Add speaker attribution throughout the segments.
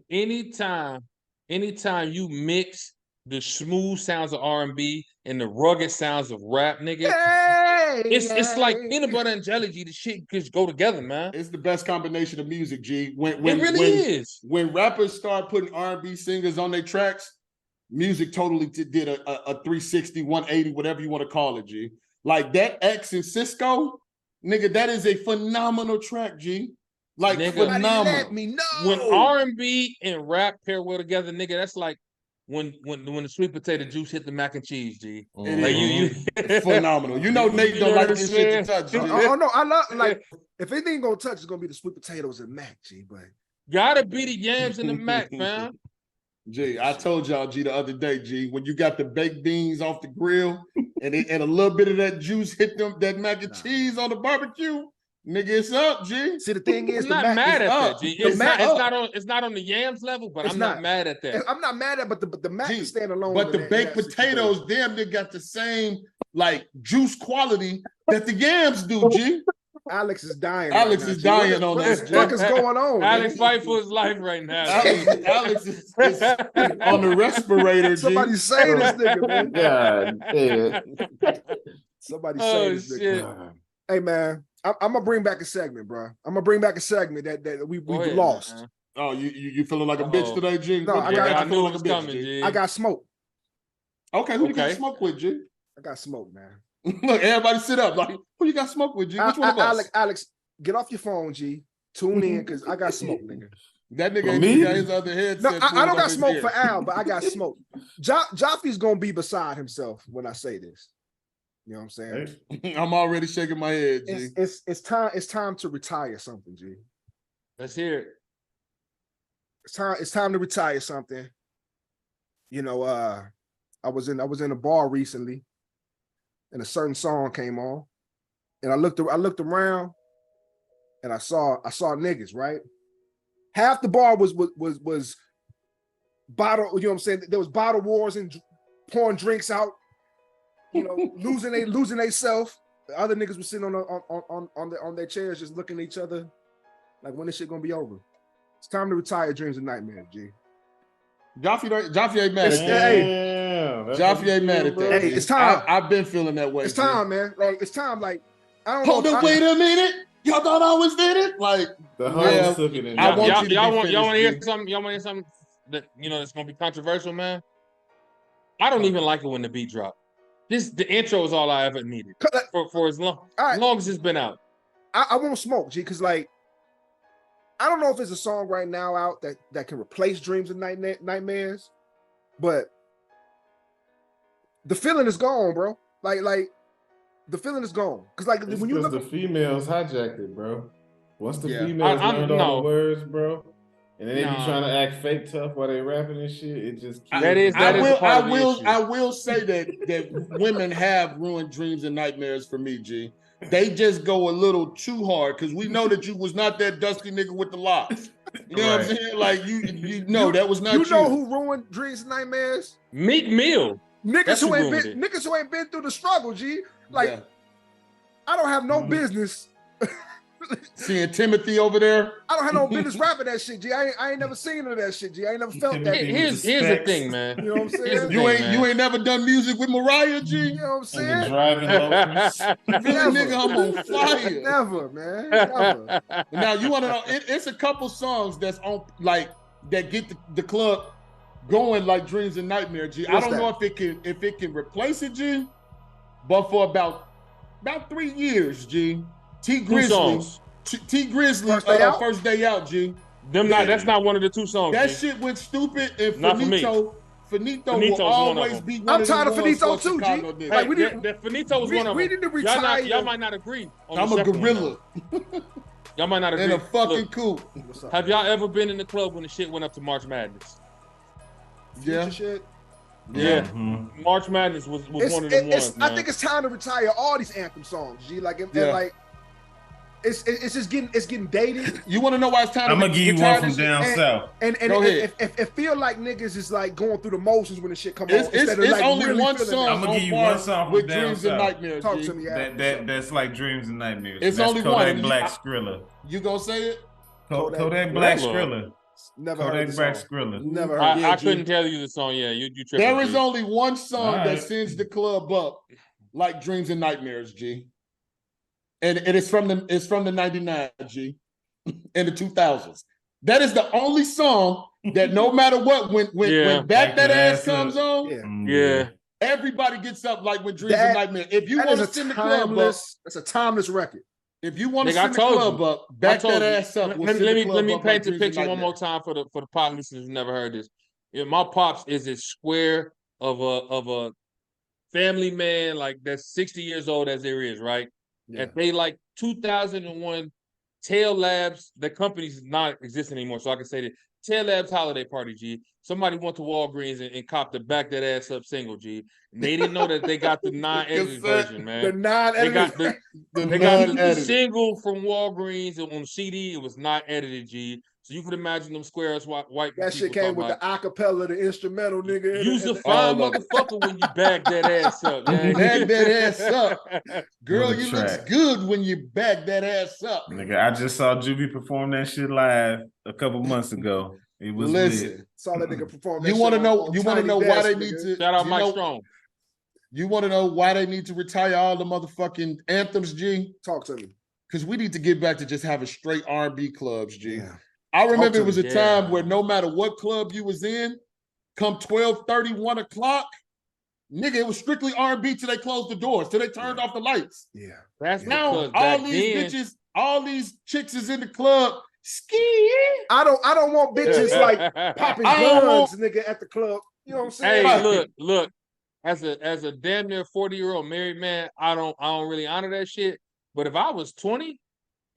Speaker 1: anytime you mix the smooth sounds of R&B and the rugged sounds of rap, nigga, it's like peanut butter and jelly, G. The shit just go together, man.
Speaker 2: It's the best combination of music, G.
Speaker 1: It really is.
Speaker 2: When rappers start putting R&B singers on their tracks, music totally did a 360, 180, whatever you want to call it, G. Like that X and Cisco, nigga, that is a phenomenal track, G. Like, nigga, phenomenal.
Speaker 3: Let me know.
Speaker 1: When R&B and rap pair well together, nigga, that's like when the sweet potato juice hit the mac and cheese, G. Like you
Speaker 2: phenomenal. You know Nate don't like this shit to touch. G.
Speaker 3: Oh no, I love like if anything gonna touch, it's gonna be the sweet potatoes and mac, G. But
Speaker 1: gotta be the yams and the mac, man.
Speaker 2: G, I told y'all, G, the other day, G, when you got the baked beans off the grill and a little bit of that juice hit that mac and cheese on the barbecue, nigga, it's up, G.
Speaker 3: See, the thing is,
Speaker 1: I'm not mad at that, G. It's not on the yams level, but I'm not mad at that.
Speaker 3: I'm not mad at, but the mac is stand alone.
Speaker 2: But the baked potatoes, damn, they got the same like juice quality that the yams do, G.
Speaker 3: Alex is dying.
Speaker 2: Alex is dying on this.
Speaker 3: What the fuck is going on?
Speaker 1: Alex fight for his life right now.
Speaker 2: Alex is on the respirator.
Speaker 3: Somebody
Speaker 2: G.
Speaker 3: say this nigga, man.
Speaker 4: God damn.
Speaker 3: Somebody say this nigga. Hey man, I'm gonna bring back a segment, bro. I'm gonna bring back a segment that we lost.
Speaker 1: Man.
Speaker 2: Oh, you feeling like a bitch today, G?
Speaker 3: No, I
Speaker 1: knew it was coming, G.
Speaker 3: I got smoke.
Speaker 2: Okay, who you got smoke with, G?
Speaker 3: I got smoke, man.
Speaker 2: Look, everybody sit up. Like, who you got smoke with, G? Which one of us?
Speaker 3: Alex, get off your phone, G. Tune in, because I got smoke, nigga.
Speaker 2: That nigga ain't got his other headset.
Speaker 3: No, I don't got smoke for Al, but I got smoke. Joffrey's gonna be beside himself when I say this. You know what I'm saying?
Speaker 2: I'm already shaking my head, G.
Speaker 3: It's time to retire something, G.
Speaker 1: Let's hear it.
Speaker 3: It's time to retire something. You know, I was in a bar recently, and a certain song came on, and I looked around, and I saw niggas, right? Half the bar was bottle, you know what I'm saying? There was bottle wars and pouring drinks out, you know, losing they self. The other niggas were sitting on their chairs just looking at each other like, when this shit gonna be over? It's time to retire dreams and nightmares, G.
Speaker 2: Joffrey ain't mad at that. Joffrey ain't mad at that.
Speaker 3: Hey, it's time.
Speaker 2: I've been feeling that way.
Speaker 3: It's time, man. Like, it's time. Like, I don't
Speaker 2: hold
Speaker 3: know.
Speaker 2: Hold up, wait a minute. Y'all thought I was did it? Like,
Speaker 4: the host took it in.
Speaker 1: Y'all want to hear something? Y'all want to hear something that, you know, that's gonna be controversial, man? I don't even like it when the beat drop. The intro is all I ever needed for as long as it's been out.
Speaker 3: I won't smoke, G, because like, I don't know if there's a song right now out that can replace Dreams and Nightmares, but the feeling is gone, bro. Like the feeling is gone. Because like
Speaker 4: it's
Speaker 3: when you look,
Speaker 4: the females hijacked it, bro. Once the females learned all the words, bro, and then they be trying to act fake tough while they rapping and shit, it just
Speaker 2: I will say that women have ruined dreams and nightmares for me, G. They just go a little too hard because we know that you was not that dusty nigga with the locks. You know what I'm saying? Like you know that was not you.
Speaker 3: You know who ruined dreams and nightmares?
Speaker 1: Meek Mill.
Speaker 3: Niggas who ain't been through the struggle, G. Like, I don't have no business
Speaker 2: seeing Timothy over there.
Speaker 3: I don't have no business rapping that shit, G. I ain't never seen none of that shit, G. I ain't never felt that.
Speaker 1: Here's the thing, man.
Speaker 3: You know what I'm saying?
Speaker 2: You ain't never done music with Mariah, G.
Speaker 3: You know what I'm saying?
Speaker 4: Driving
Speaker 2: nigga, I'm on fire.
Speaker 3: Never, man. Never.
Speaker 2: Now you want to know? It's a couple songs that's on like that get the club going like Dreams and Nightmare, G. I don't know if it can replace it, G. But for about 3 years, G. T Grizzly, first day out, G.
Speaker 1: That's not one of the two songs.
Speaker 2: That
Speaker 1: G.
Speaker 2: shit went stupid, and Finito will
Speaker 1: Finito's
Speaker 2: always be one
Speaker 3: I'm
Speaker 2: of
Speaker 3: tired of Finito too, G.
Speaker 1: Hey,
Speaker 3: like
Speaker 1: Finito was one of them.
Speaker 3: We need to retire.
Speaker 1: Y'all might not agree.
Speaker 2: I'm a gorilla.
Speaker 1: Y'all might not agree.
Speaker 2: In a fucking coupe.
Speaker 1: Have y'all ever been in the club when the shit went up to March Madness?
Speaker 2: Yeah.
Speaker 3: Shit.
Speaker 1: Yeah. Mm-hmm. March Madness was one of the ones.
Speaker 3: I think it's time to retire all these anthem songs, G. Like, like it's just getting dated.
Speaker 2: You want to know why it's time?
Speaker 5: I'm gonna give you one from down south.
Speaker 3: And it feel like niggas is like going through the motions when the shit come on.
Speaker 2: It's
Speaker 3: like
Speaker 2: only
Speaker 3: really
Speaker 2: one song.
Speaker 5: I'm gonna give you one song
Speaker 2: with
Speaker 5: from down
Speaker 2: Dreams
Speaker 5: south.
Speaker 2: and Nightmares.
Speaker 3: Talk to me.
Speaker 5: That's like Dreams and Nightmares.
Speaker 2: It's
Speaker 5: that's
Speaker 2: only
Speaker 5: Kodak
Speaker 2: one.
Speaker 5: Black Skrilla.
Speaker 2: You gonna say it?
Speaker 5: Kodak Black Skrilla.
Speaker 3: Never heard the
Speaker 5: Kodak
Speaker 3: song.
Speaker 5: Skrilla.
Speaker 3: Never heard.
Speaker 1: I couldn't tell you the song. Yeah, you tripping.
Speaker 2: There is only one song that sends the club up like Dreams and Nightmares, G. And it's from the 99, G, in the 2000s. That is the only song that no matter what, when Back That Ass comes on, everybody gets up like when Dreams and Nightmares. If you want to send the club up,
Speaker 3: that's a timeless record.
Speaker 2: If you want to send the club up, Back That Ass up.
Speaker 1: Let me paint the picture one more time for the pop listeners who never heard this. My pops is as square of a family man like that's 60 years old as there is, right? Yeah. And they like 2001 Tail Labs, the company's not existing anymore, so I can say that Tail Labs holiday party, G. Somebody went to Walgreens and copped the Back That Ass Up single, G. And they didn't know that they got the non-edited version, man.
Speaker 3: The non-edited.
Speaker 1: They got the single from Walgreens and on CD. It was not edited, G. So you could imagine them square ass white.
Speaker 3: That shit came with the acapella, the instrumental, nigga.
Speaker 1: You's a fine motherfucker when you back that ass up, man.
Speaker 2: Back that ass up. Girl, you look good when you back that ass up.
Speaker 5: Nigga, I just saw Juvie perform that shit live a couple months ago. It was lit.
Speaker 3: Saw that nigga perform that
Speaker 2: You want to know why they need to
Speaker 1: shout out Mike Strong.
Speaker 2: You want to know why they need to retire all the motherfucking anthems, G?
Speaker 3: Talk to me.
Speaker 2: Because we need to get back to just having straight R&B clubs, G. Yeah. I remember it was a time where no matter what club you was in, come 12:30, 1 o'clock, nigga, it was strictly R&B till they closed the doors, till they turned off the lights.
Speaker 3: Yeah.
Speaker 1: That's
Speaker 2: now all these bitches, all these chicks is in the club. Ski.
Speaker 3: I don't want bitches like popping guns, nigga, at the club. You know what I'm saying?
Speaker 1: Hey, look. As a damn near 40-year-old married man, I don't really honor that shit. But if I was 20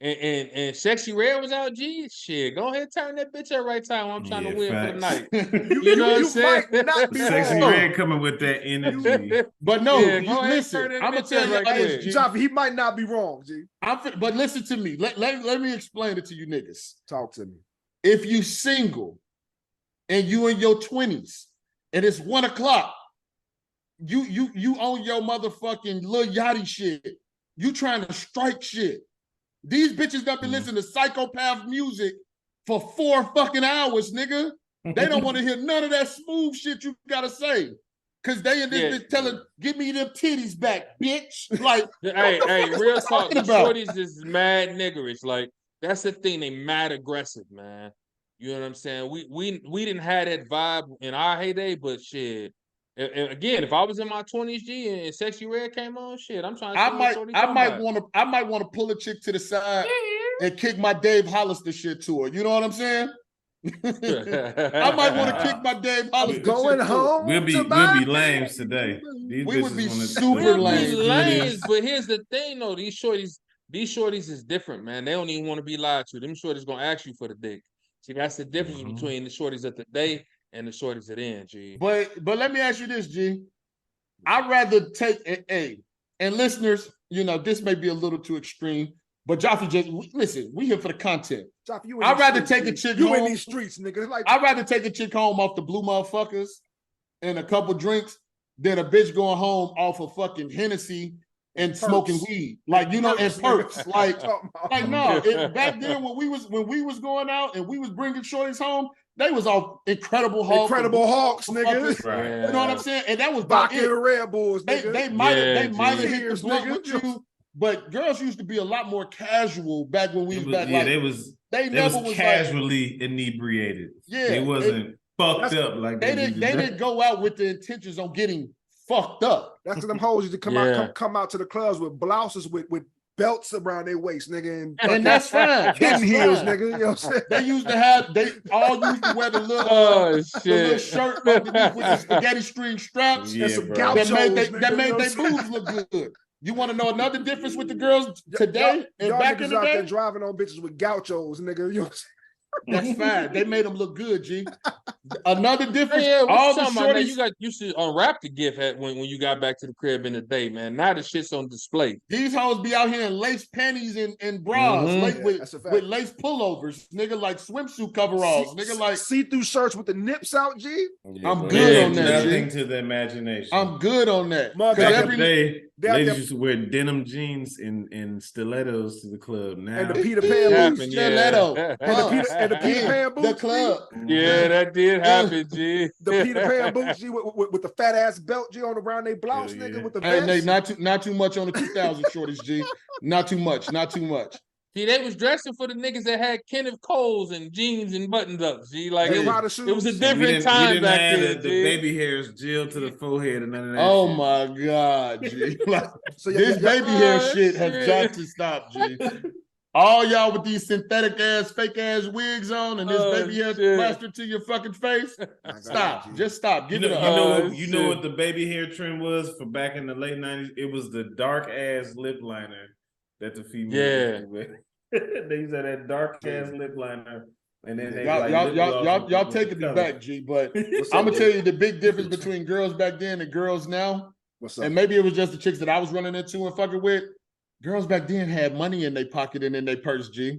Speaker 1: and Sexy Red was out, G, shit, go ahead, turn that bitch up right time when I'm trying to win for the night. You know what I'm saying?
Speaker 3: Not be
Speaker 5: Sexy Red coming with that energy.
Speaker 2: But no, listen, I'm gonna tell you this, G.
Speaker 3: Joffy, he might not be wrong, G.
Speaker 2: But listen to me. Let me explain it to you niggas.
Speaker 3: Talk to me.
Speaker 2: If you single and you in your 20s and it's 1 o'clock, you own your motherfucking Lil Yachty shit. You trying to strike shit. These bitches got to listen to psychopath music for 4 fucking hours, nigga. They don't want to hear none of that smooth shit you gotta say. Cause they in this bitch telling, give me them titties back, bitch. Like,
Speaker 1: hey, real talk. The shorties is mad niggerish. Like, that's the thing. They mad aggressive, man. You know what I'm saying? We didn't have that vibe in our heyday, but shit. Again, if I was in my 20s, G, and Sexy Red came on, shit, I'm trying to.
Speaker 2: I might want to pull a chick to the side and kick my Dave Hollister shit to her. You know what I'm saying? I might want to kick my Dave Hollister.
Speaker 3: Going home.
Speaker 5: We'll be lames today.
Speaker 2: We would be super lames.
Speaker 1: But here's the thing, though. These shorties is different, man. They don't even want to be lied to. Them shorties gonna ask you for the dick. See, that's the difference between the shorties at the day and the shorties at end, G.
Speaker 2: But let me ask you this, G. I'd rather take and listeners, you know, this may be a little too extreme, but Joffy, just listen, we here for the content.
Speaker 3: Joffy,
Speaker 2: I'd rather take a chick home.
Speaker 3: You in these streets, nigga. Like,
Speaker 2: I'd rather take a chick home off the blue motherfuckers and a couple drinks than a bitch going home off of fucking Hennessy and smoking weed. Like, you know, and perks. Like no, back then when we was going out and we was bringing shorties home, they was all Incredible Hulk.
Speaker 3: Incredible Hawks, nigga.
Speaker 2: Right. You know what I'm saying? And that was
Speaker 3: back in the Red Bulls, nigga.
Speaker 2: They might have hit the blunt with you, but girls used to be a lot more casual back when we was back.
Speaker 5: Yeah, they never was casually like, inebriated.
Speaker 2: Yeah.
Speaker 5: It wasn't fucked up like
Speaker 2: they didn't go out with the intentions on getting fucked up.
Speaker 3: That's what them hoes used to come out to the clubs with blouses with belts around their waist, nigga,
Speaker 2: and that's fine.
Speaker 3: Kitten heels, nigga. You know what I'm saying?
Speaker 2: They all used to wear the little shirt underneath with the spaghetti string straps
Speaker 3: and some gauchos
Speaker 2: that made their boobs look good. You want to know another difference with the girls today and back in the day?
Speaker 3: Driving on bitches with gauchos, nigga. You know what I'm saying?
Speaker 2: That's fine. They made them look good, G. Another difference.
Speaker 1: Yeah,
Speaker 2: all the shorties
Speaker 1: you used to unwrap the gift when you got back to the crib in the day, man. Now the shit's on display.
Speaker 2: These hoes be out here in lace panties and bras, with lace pullovers, nigga, like swimsuit coveralls, nigga, like
Speaker 3: see-through shirts with the nips out. G.
Speaker 2: Yeah, I'm good on that.
Speaker 5: Nothing to the imagination.
Speaker 2: I'm good on that.
Speaker 5: Back in the day, ladies used to wear denim jeans and stilettos to the club. Now
Speaker 3: and the Peter Pan boots,
Speaker 2: stiletto,
Speaker 3: and the Peter Pan boots,
Speaker 2: the club.
Speaker 1: Yeah, that did happen, G.
Speaker 3: The Peter Pan boots, G, with the fat ass belt, G, on around their blouse, nigga, with the vest.
Speaker 2: Hey, not too much on the 2000 shorties, G. Not too much.
Speaker 1: See, they was dressing for the niggas that had Kenneth Coles and jeans and button ups. G, like it was a different time back then.
Speaker 5: The baby hairs gelled to the forehead and none of that.
Speaker 2: Oh my God, G. Like, so this baby hair shit has got to stop, G. All y'all with these synthetic ass, fake ass wigs on and this baby hair plastered to your fucking face. Stop. Just stop. Give it up.
Speaker 5: You know what the baby hair trend was for back in the late 90s? It was the dark ass lip liner that the females used to wear. They used that dark ass lip liner. And then they
Speaker 2: y'all taking me back, G, but I'm gonna tell you the big difference between girls back then and girls now.
Speaker 3: What's up?
Speaker 2: And maybe it was just the chicks that I was running into and fucking with. Girls back then had money in their pocket and in their purse, G.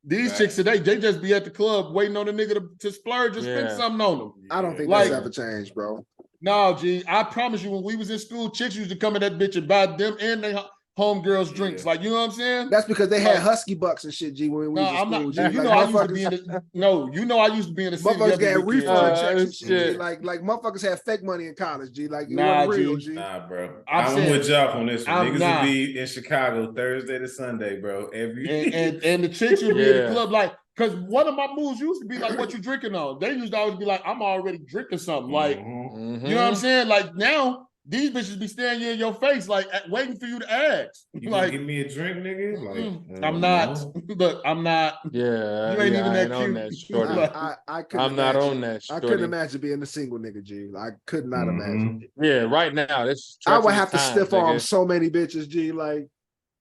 Speaker 2: These chicks today, they just be at the club waiting on a nigga to splurge or spend something on them.
Speaker 3: I don't think that's ever changed, bro.
Speaker 2: No, G. I promise you, when we was in school, chicks used to come in that bitch and buy them and they homegirls drinks. Like, you know what I'm saying?
Speaker 3: That's because they had husky bucks and shit, G. When we was in school, G.
Speaker 2: You know, I used to be in the. I used to be in the city.
Speaker 3: Motherfuckers got refund checks and shit. Like motherfuckers had fake money in college, G. Like, you know real, G.
Speaker 5: Nah, bro. I'm with y'all on this one. Niggas will be in Chicago Thursday to Sunday, bro.
Speaker 2: And the chicks would be in the club like. Because one of my moves used to be like, what you drinking on? They used to always be like, I'm already drinking something. Like, you know what I'm saying? Like, now, these bitches be staring you in your face, like, waiting for you to ask.
Speaker 5: You
Speaker 2: like,
Speaker 5: give me a drink, nigga? Like,
Speaker 2: I'm not. Look, I'm not.
Speaker 1: Yeah.
Speaker 2: You ain't even that cute.
Speaker 1: That shorty.
Speaker 3: I'm not on that
Speaker 1: shorty.
Speaker 3: I couldn't imagine being a single nigga, G. I could not imagine.
Speaker 1: Yeah, right now.
Speaker 3: I would have to stiff arm so many bitches, G. Like,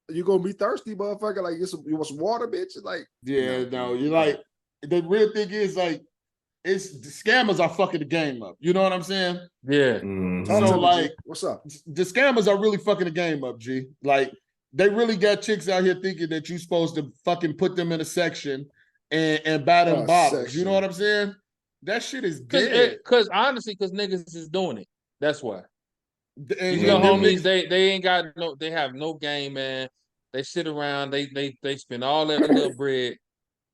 Speaker 3: you gonna be thirsty, motherfucker? Like, you want some water, bitch? Like,
Speaker 2: yeah, no, you're like, the real thing is like, it's the scammers are fucking the game up. You know what I'm saying?
Speaker 1: Yeah.
Speaker 2: So like,
Speaker 3: what's up?
Speaker 2: The scammers are really fucking the game up, G. Like, they really got chicks out here thinking that you're supposed to fucking put them in a section and buy them bottles. Section. You know what I'm saying? That shit is dead.
Speaker 1: Because honestly, because niggas is doing it. That's why. These little homies, they ain't got they have no game, man. They sit around, they spend all that little bread,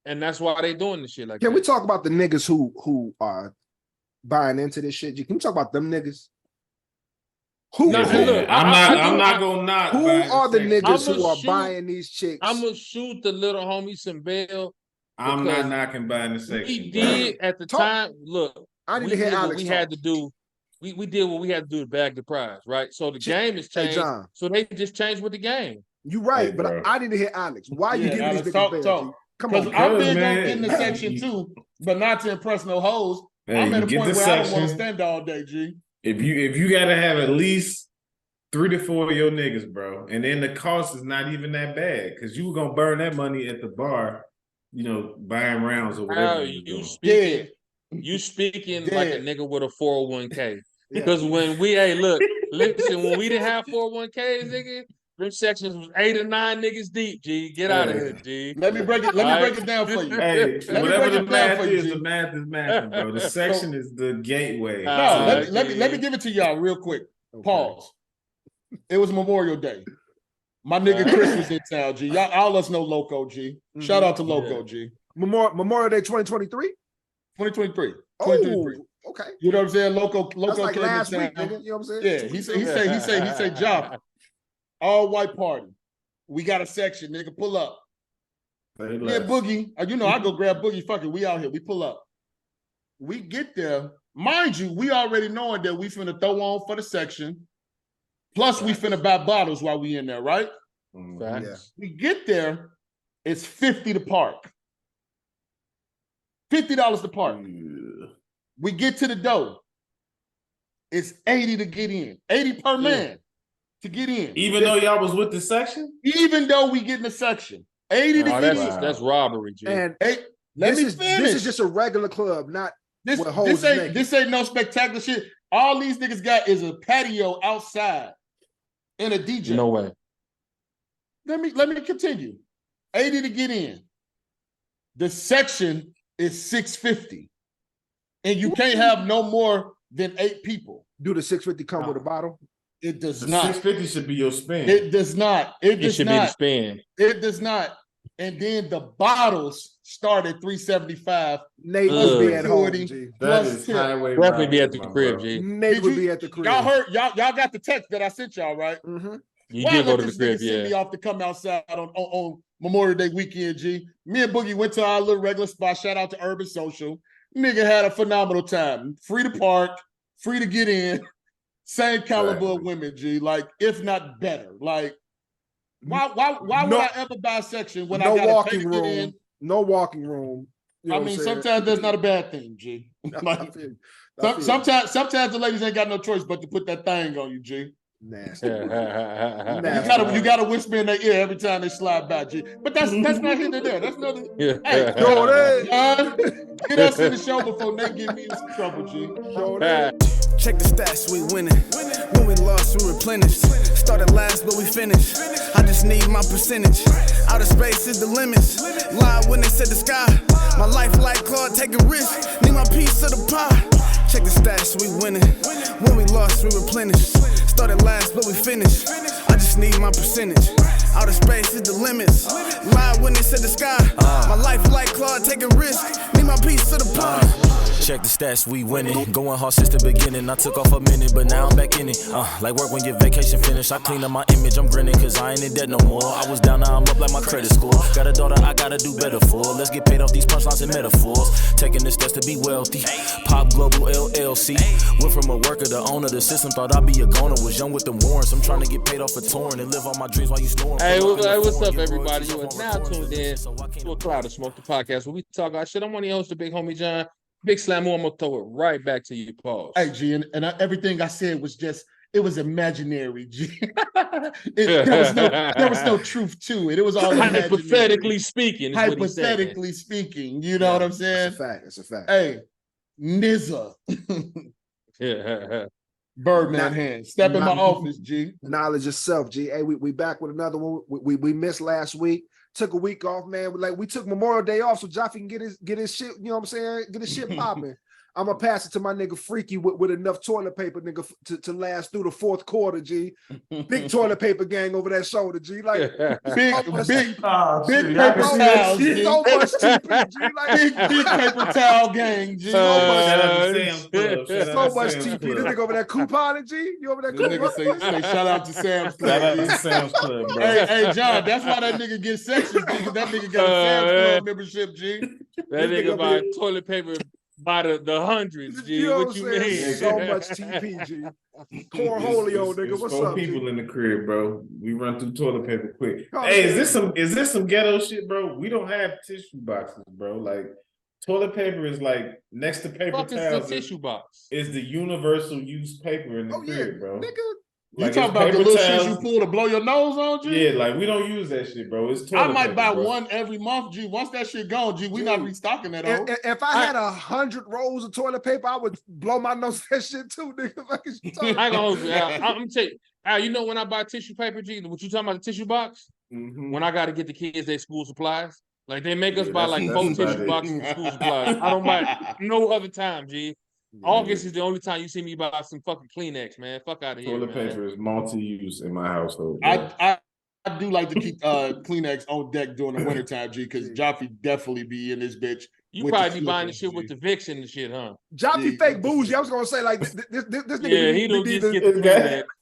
Speaker 1: and that's why they doing this shit like that.
Speaker 3: Can we talk about the niggas who are buying into this shit? Can we talk about them niggas?
Speaker 5: I'm not gonna knock.
Speaker 3: Who are the niggas who are buying these chicks?
Speaker 1: I'm gonna shoot the little homie some bail.
Speaker 5: I'm not knocking buying the section.
Speaker 1: We did at the time. Look,
Speaker 3: I need to hear Alex.
Speaker 1: We had to do. We did what we had to do to bag the prize, right? So the game has changed. Hey, so they just changed with the game.
Speaker 3: You right, but I need to hear Alex. Why you giving these niggas bail?
Speaker 2: Come on, I'm big on getting the section too, but not to impress no hoes. Hey, I'm at a point where I don't want to stand all day, G.
Speaker 5: If you gotta have at least 3 to 4 of your niggas, bro, and then the cost is not even that bad because you were gonna burn that money at the bar, buying rounds or whatever.
Speaker 1: You speaking like a nigga with a 401k. Because when we listen, when we didn't have 401ks, nigga, them sections was 8 or 9 niggas deep, G. Get out of here, G.
Speaker 2: Let me break it down for you.
Speaker 5: Hey, whatever the math is, the math is math, bro. The section is the gateway.
Speaker 2: Let me give it to y'all real quick. Pause. It was Memorial Day. My nigga Chris was in town, G. Y'all all us know Loco, G. Shout out to Loco, G.
Speaker 3: Memorial Day 2023?
Speaker 2: 2023.
Speaker 3: Oh, okay.
Speaker 2: You know what I'm saying? Loco
Speaker 3: like
Speaker 2: came
Speaker 3: last
Speaker 2: in town.
Speaker 3: week, nigga. You know what I'm saying?
Speaker 2: Yeah, he said, Job, all white party. We got a section, nigga. Pull up. Yeah, Boogie. I go grab Boogie. Fuck it. We out here. We pull up. We get there. Mind you, we already knowing that we finna throw on for the section. Plus, we finna buy bottles while we in there, right?
Speaker 3: Yeah.
Speaker 2: We get there. It's $50 to park. $50 to park. We get to the door. It's $80 to get in. $80 per man to get in.
Speaker 5: Even though y'all was with the section?
Speaker 2: Even though we get in the section. $80 to get in.
Speaker 1: That's robbery, G.
Speaker 3: And this is just a regular club, not
Speaker 2: This ain't no spectacular shit. All these niggas got is a patio outside and a DJ.
Speaker 1: No way.
Speaker 2: Let me continue. 80 to get in. The section is $650. And you can't have no more than 8 people.
Speaker 3: Do the $650 come with a bottle?
Speaker 2: It does not.
Speaker 5: $650 should be your spend.
Speaker 2: It does not. It should be the
Speaker 1: spend.
Speaker 2: It does not. And then the bottles start at $375.
Speaker 3: Nate would be at home.
Speaker 5: That is highway.
Speaker 1: Definitely be at the crib, G.
Speaker 3: Nate would be at the crib.
Speaker 2: Y'all heard? Y'all got the text that I sent y'all, right?
Speaker 3: Mm-hmm.
Speaker 1: You did go to the crib,
Speaker 2: send me off to come outside on Memorial Day weekend, G. Me and Boogie went to our little regular spot. Shout out to Urban Social. Nigga had a phenomenal time. Free to park, free to get in. Same caliber of women, G. Like, if not better. Like, why would I ever buy a section when I got to get in?
Speaker 3: No walking room.
Speaker 2: I mean, sometimes that's not a bad thing, G. Like, sometimes the ladies ain't got no choice but to put that thing on you, G.
Speaker 3: Nasty.
Speaker 2: You gotta whisper in their ear every time they slide by, G. But that's not here to there. That's another.
Speaker 1: Yeah.
Speaker 2: Hey, get us in the show before they get me in some trouble, G.
Speaker 6: Check the stats, we winning. When we lost, we replenished. Started last, but we finished. I just need my percentage. Outer space is the limits. Lie when they said the sky. My life like Claude, take a risk. Need my piece of the pie. Check the stats, we winning. When we lost, we replenished. Started last, but we finished. I just need my percentage. Outer space is the limits. Lie when they said the sky. My life like Claude, take a risk. Need my piece of the pie. Check the stats, we winning. Going hard since the beginning. I took off a minute, but now I'm back in it. Like work when your vacation finished. I clean up my image, I'm grinning, cause I ain't in debt no more. I was down, now I'm up like my credit score. Got a daughter I gotta do better for. Let's get paid off these punchlines and metaphors. Taking the steps to be wealthy. Pop Global LLC. Went from a worker to owner. The system thought I'd be a goner. Was young with them warrants. I'm trying to get paid off for touring and live all my dreams while you snoring.
Speaker 1: Hey, what's up, everybody? You are now tuned in to a Cloud of Smoke, the podcast where we talk our shit. I'm one of your hosts, the Big Homie John. Big Slammo, I'm gonna throw it right back to you, Paul.
Speaker 2: Hey, G, and everything I said was just, it was imaginary, G. There was no truth to it. It was all
Speaker 1: hypothetically speaking.
Speaker 2: Hypothetically speaking, you know what I'm saying?
Speaker 3: It's a fact.
Speaker 2: Hey, Nizza. Birdman hand. Step in my office, G.
Speaker 3: Knowledge of self, G. Hey, we back with another one. We missed last week. Took a week off, man. We took Memorial Day off so Jaffe can get his shit, you know what I'm saying? Get his shit popping. I'm gonna pass it to my nigga Freaky with enough toilet paper, nigga, to last through the fourth quarter, G. Big toilet paper gang over that shoulder, G. Like big paper towels, G. So much TP, G. Like big paper towel gang, G. So much TP. This nigga over that coupon, G. You over that coupon?
Speaker 2: Nigga say shout out to Sam's Club.
Speaker 5: Shout out to Sam's Club, bro.
Speaker 2: Hey, John, that's why that nigga gets sections, G. That nigga got a Sam's Club membership, G.
Speaker 1: That nigga buy toilet paper by the hundreds, G.
Speaker 3: You know
Speaker 1: what you mean?
Speaker 3: So much TP, G. Cornholio, nigga. What's up?
Speaker 5: People
Speaker 3: G?
Speaker 5: in the crib, bro. We run through toilet paper quick. Hey, is this some ghetto shit, bro? We don't have tissue boxes, bro. Like toilet paper is like next to paper towels.
Speaker 1: Is the tissue box?
Speaker 5: Is the universal use paper in the crib, bro.
Speaker 2: Nigga. Like you talking about the little shit you pull to blow your nose on, G?
Speaker 5: Yeah, like we don't use that shit, bro. It's toilet
Speaker 2: I might
Speaker 5: paper,
Speaker 2: buy
Speaker 5: bro.
Speaker 2: one every month, G. Once that shit gone, G, we not restocking that.
Speaker 3: If I had 100 rolls of toilet paper, I would blow my nose that shit too, nigga.
Speaker 1: I ain't gonna hold you. I'm gonna tell you. Al, you know when I buy tissue paper, G, what you talking about, the tissue box?
Speaker 5: Mm-hmm.
Speaker 1: When I got to get the kids their school supplies. Like they make us buy like 4 tissue boxes and school supplies. I don't buy no other time, G. Yeah. August is the only time you see me buy some fucking Kleenex, man. Fuck out of here.
Speaker 5: Toilet paper is multi-use in my household.
Speaker 2: I do like to keep Kleenex on deck during the wintertime, G, because Jaffe definitely be in this bitch.
Speaker 1: You probably be buying the shit with the Vicks and the shit, huh?
Speaker 3: Jaffe fake bougie. I was gonna say like this nigga.
Speaker 1: Yeah, he don't just get the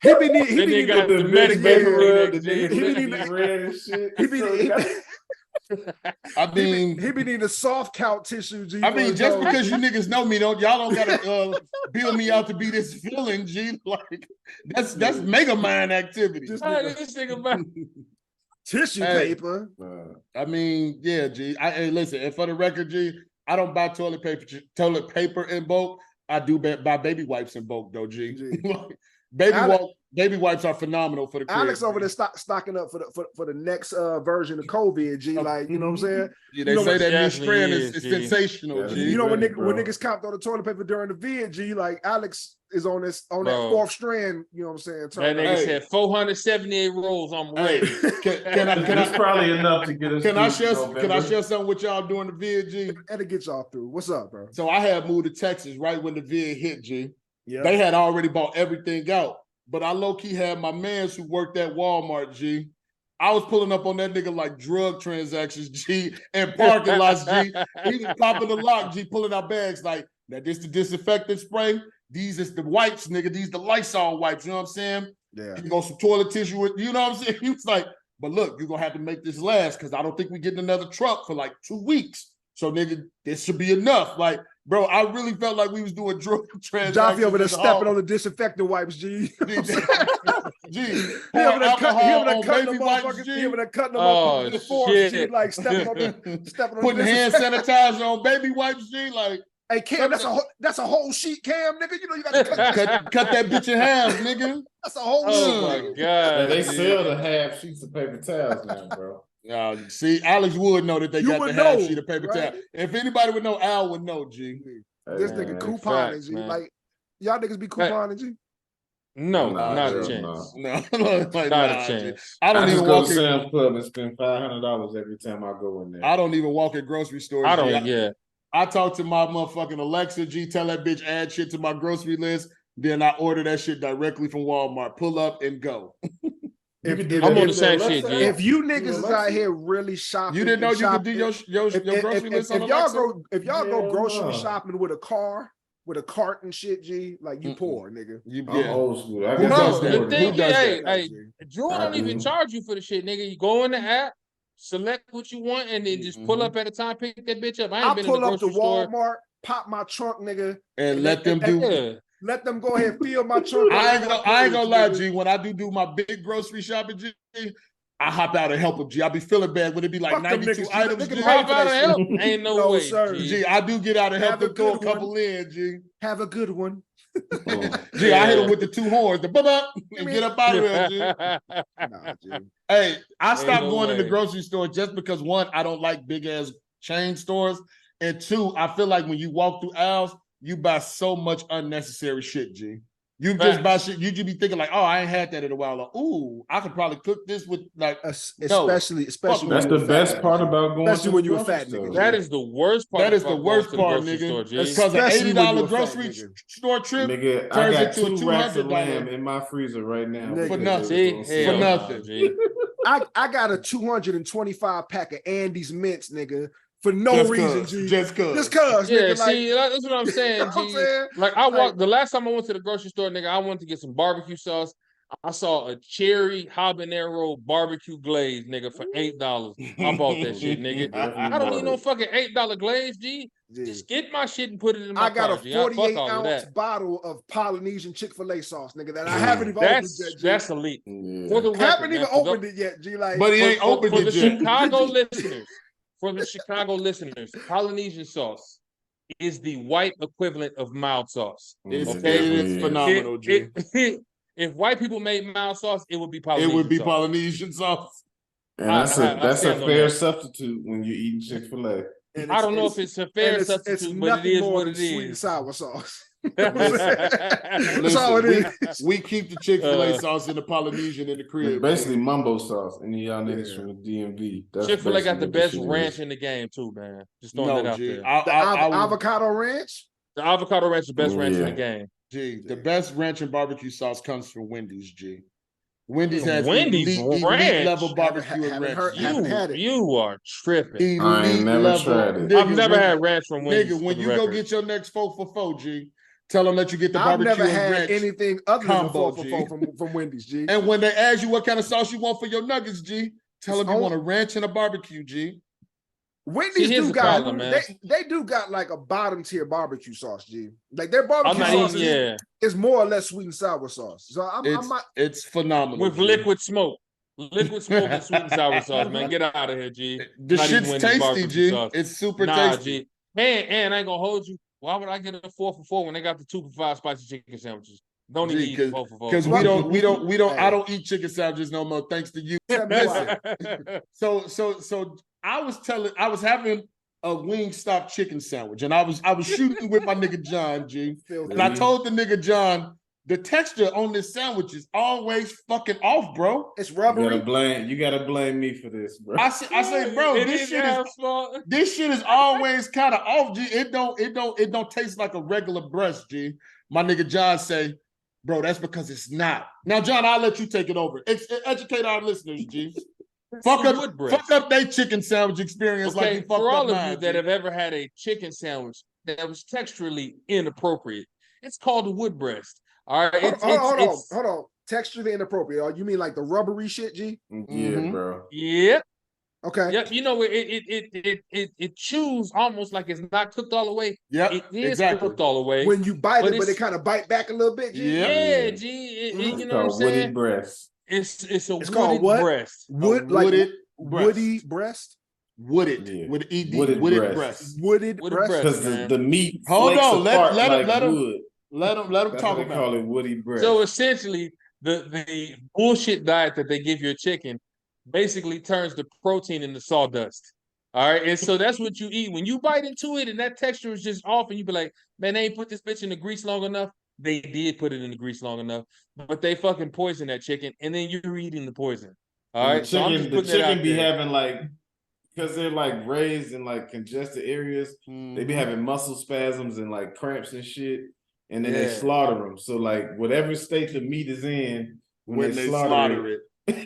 Speaker 1: Kleenex.
Speaker 3: He be
Speaker 1: got the medical
Speaker 3: He be
Speaker 2: I mean,
Speaker 3: he be needing a soft count tissue, G.
Speaker 2: I mean, just because you niggas know me, y'all don't gotta build me out to be this villain, G. Like that's mega mind activity.
Speaker 1: This nigga
Speaker 3: tissue paper.
Speaker 2: I mean, yeah, G. Hey, listen, and for the record, G, I don't buy toilet paper in bulk. I do buy baby wipes in bulk, though, G. Baby wipes are phenomenal for the crib.
Speaker 3: Alex over there stocking up for the next version of COVID, G. Like, you know what I'm saying?
Speaker 2: Yeah, they say that new strand is sensational, G.
Speaker 3: You know when niggas copped on the toilet paper during the vid, G, like Alex is on that fourth strand, you know what I'm saying?
Speaker 1: That nigga said 478 rolls, I'm ready.
Speaker 5: That's probably enough to get us.
Speaker 2: Can I share something with y'all during the vid, G?
Speaker 3: That'll get y'all through. What's up, bro?
Speaker 2: So I had moved to Texas right when the vid hit, G. Yeah. They had already bought everything out. But I low-key had my mans who worked at Walmart, G. I was pulling up on that nigga like drug transactions, G, and parking lots, G. He was popping the lock, G, pulling out bags like, now this the disinfectant spray. These is the wipes, nigga. These the Lysol wipes, you know what I'm saying?
Speaker 3: Yeah.
Speaker 2: You go some toilet tissue with, you know what I'm saying? He was like, but look, you're going to have to make this last because I don't think we're getting another truck for like 2 weeks. So, nigga, this should be enough. Like, bro, I really felt like we was doing drug transactions.
Speaker 3: Joffy over there stepping on the disinfectant wipes, G.
Speaker 2: G.
Speaker 3: He over there cutting them motherfuckers. He over there cutting them up with the forks, G. Like stepping on
Speaker 2: putting hand sanitizer on baby wipes, G. Like,
Speaker 3: hey, Cam, that's a whole sheet, Cam, nigga. You know you got to
Speaker 2: cut that bitch in half, nigga.
Speaker 3: That's a whole
Speaker 1: sheet.
Speaker 3: Oh
Speaker 1: my god,
Speaker 5: they sell the half sheets of paper towels now, bro.
Speaker 2: See, Alex would know that they got the half sheet of paper towel. If anybody would know, Al would know, G.
Speaker 3: This nigga couponing, G. Man. Like, y'all niggas be couponing, G?
Speaker 1: No, not a chance.
Speaker 2: No,
Speaker 1: like, not a chance.
Speaker 2: I don't even
Speaker 5: go
Speaker 2: walk
Speaker 5: to Sam's Club and spend $500 every time I go in there.
Speaker 2: I don't even walk at grocery stores.
Speaker 1: I don't,
Speaker 2: I talk to my motherfucking Alexa, G, tell that bitch add shit to my grocery list. Then I order that shit directly from Walmart. Pull up and go.
Speaker 1: I'm on the same shit, G.
Speaker 3: If you niggas is out here really shopping,
Speaker 2: you didn't know you could do your grocery list on Alexa?
Speaker 3: If y'all go grocery shopping with a car, with a cart and shit, G, like you poor, nigga.
Speaker 5: I'm old school.
Speaker 1: The thing is, Drew don't even charge you for the shit, nigga. You go in the app, select what you want, and then just pull up at a time, pick that bitch up. I ain't been in the grocery store.
Speaker 3: Walmart, pop my trunk, nigga,
Speaker 2: and let them do.
Speaker 3: Let them go ahead and fill my trunk.
Speaker 2: I ain't gonna lie, G. When I do my big grocery shopping, G, I hop out and help them, G. I be feeling bad when it be like 92 items.
Speaker 1: G. Hop out and help? Ain't no way,
Speaker 3: sir.
Speaker 2: G. I do get out and help them throw a couple in, G.
Speaker 3: Have a good one.
Speaker 2: G, I hit them with the 2 horns, the bop and get up out of here, G.
Speaker 3: Nah, G.
Speaker 2: Hey, I stopped going in the grocery store just because 1, I don't like big ass chain stores, and 2, I feel like when you walk through aisles, you buy so much unnecessary shit, G. You just buy shit. You just be thinking like, oh, I ain't had that in a while. Like, ooh, I could probably cook this with like,
Speaker 3: especially.
Speaker 5: That's the best part about going.
Speaker 3: Especially when you're a fat nigga.
Speaker 1: That is the worst part.
Speaker 2: That is the worst part, nigga. It's because an $80 grocery store trip
Speaker 5: nigga,
Speaker 2: turns
Speaker 5: I got
Speaker 2: into a
Speaker 5: $200 in my freezer right now.
Speaker 2: Nigga. For nothing. For nothing.
Speaker 3: I got a 225 pack of Andy's mints, nigga. For no reason, G.
Speaker 2: Just cause.
Speaker 1: Yeah, nigga, see, that's what I'm saying, G. Like, the last time I went to the grocery store, nigga, I went to get some barbecue sauce. I saw a cherry habanero barbecue glaze, nigga, for $8. I bought that shit, nigga. I don't need no fucking $8 glaze, G. Just get my shit and put it in my car.
Speaker 3: I got a 48-ounce bottle of Polynesian Chick-fil-A sauce, nigga, that I haven't even opened yet, G.
Speaker 1: That's elite.
Speaker 3: I haven't even opened it yet, G. Like,
Speaker 2: but he ain't opened it yet.
Speaker 1: Chicago listeners. For the Chicago listeners, Polynesian sauce is the white equivalent of mild sauce.
Speaker 2: It's phenomenal, G.
Speaker 1: If white people made mild sauce, it would be Polynesian sauce.
Speaker 2: It would be Polynesian sauce.
Speaker 5: And that's a fair substitute when you're eating Chick-fil-A.
Speaker 1: I don't know if it's a fair substitute, but it is what it is.
Speaker 3: Sweet and sour sauce.
Speaker 2: That's all it is. We keep the Chick-fil-A sauce in the Polynesian in the crib.
Speaker 5: It's basically mumbo sauce. Any y'all niggas from the DMV.
Speaker 1: Chick-fil-A got the best ranch in the game too, man. Just throwing that out there.
Speaker 3: Avocado ranch?
Speaker 1: The avocado ranch is the best ranch in the game.
Speaker 2: G, the best ranch and barbecue sauce comes from Wendy's, G. Wendy's has elite level barbecue and ranch.
Speaker 1: You are tripping.
Speaker 5: I ain't never tried it.
Speaker 1: I've never had ranch from Wendy's.
Speaker 2: Nigga, when you go get your next 4 for 4, G, tell them that you get the barbecue and ranch.
Speaker 3: I've never had anything other than 4 for 4 from Wendy's, G.
Speaker 2: And when they ask you what kind of sauce you want for your nuggets, G, tell them you want a ranch and a barbecue, G.
Speaker 3: Wendy's do got they do got like a bottom tier barbecue sauce, G. Like their barbecue sauce is more or less sweet and sour sauce. So
Speaker 2: it's phenomenal
Speaker 1: with liquid smoke. Liquid smoke and sweet and sour sauce, man. Get out of here, G.
Speaker 2: The shit's tasty, G. Sauce. It's super tasty.
Speaker 1: G. And I ain't gonna hold you. Why would I get a 4 for 4 when they got the 2 for $5 spicy chicken sandwiches? Don't eat both of those.
Speaker 2: Because we don't. I don't eat chicken sandwiches no more. Thanks to you. So I was having a Wingstop chicken sandwich, and I was shooting with my nigga John G. And I told the nigga John, the texture on this sandwich is always fucking off, bro.
Speaker 3: It's rubbery.
Speaker 5: You gotta blame me for this, bro.
Speaker 2: I say, bro, this shit is always kind of off, G. It don't taste like a regular breast, G. My nigga John say, bro, that's because it's not. Now, John, I'll let you take it over. Educate our listeners, G. Fuck up their chicken sandwich experience like you fucked up mine.
Speaker 1: For all of you that have ever had a chicken sandwich that was texturally inappropriate, it's called a wood breast. All right.
Speaker 3: Hold on. Texturally inappropriate. You mean like the rubbery shit, G?
Speaker 5: Yeah, bro.
Speaker 1: Yep.
Speaker 3: Okay.
Speaker 1: Yep. You know, it chews almost like it's not cooked all the way.
Speaker 2: Yeah.
Speaker 1: It is cooked all the way.
Speaker 3: When you bite it, but it kind of bite back a little bit, G.
Speaker 1: Yeah, G. You know what I'm saying?
Speaker 5: Woody breast.
Speaker 1: It's called what? Breast.
Speaker 3: Wooded woody breast.
Speaker 2: Wooded.
Speaker 5: Yeah.
Speaker 2: With ED.
Speaker 5: Wooded breast.
Speaker 3: Wooded breast.
Speaker 5: Because the meat.
Speaker 2: Hold on. Let him
Speaker 5: That's
Speaker 2: talk
Speaker 5: about. They call it woody breast.
Speaker 1: So essentially, the bullshit diet that they give your chicken basically turns the protein into sawdust. All right, and so that's what you eat when you bite into it, and that texture is just off, and you be like, "Man, they ain't put this bitch in the grease long enough." They did put it in the grease long enough, but they fucking poison that chicken, and then you're eating the poison. All right,
Speaker 5: the chicken be having like, because they're like raised in like congested areas, they be having muscle spasms and like cramps and shit, and then they slaughter them. So like whatever state the meat is in, when they slaughter it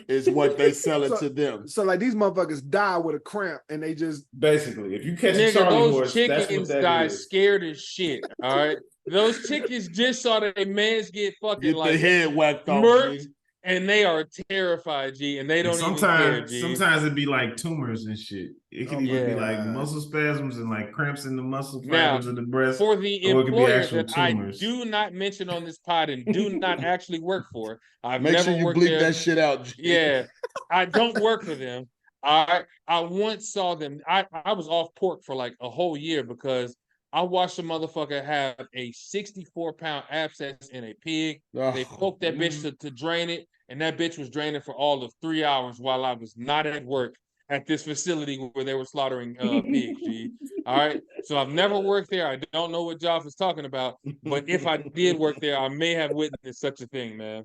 Speaker 2: is what they sell it to them.
Speaker 3: So like these motherfuckers die with a cramp, and they just
Speaker 5: basically, if you catch a Charlie horse,
Speaker 1: chickens die scared as shit. All right. Those chickens just saw their mans get fucking
Speaker 2: their head whacked off,
Speaker 1: murked, and they are terrified, G, and they don't even care, G.
Speaker 5: Sometimes it be like tumors and shit. It can even be like muscle spasms and like cramps in the muscle fibers of the breast.
Speaker 1: For the employer that tumors. I do not mention on this pod and do not actually work for, I've
Speaker 2: Make
Speaker 1: never
Speaker 2: sure you
Speaker 1: worked
Speaker 2: bleep
Speaker 1: there.
Speaker 2: that shit out, G.
Speaker 1: Yeah, I don't work for them. I once saw them. I was off pork for like a whole year because I watched a motherfucker have a 64-pound abscess in a pig. They poked that bitch to drain it, and that bitch was draining for all of 3 hours while I was not at work at this facility where they were slaughtering pigs, G. All right? So I've never worked there. I don't know what Joff is talking about, but if I did work there, I may have witnessed such a thing, man.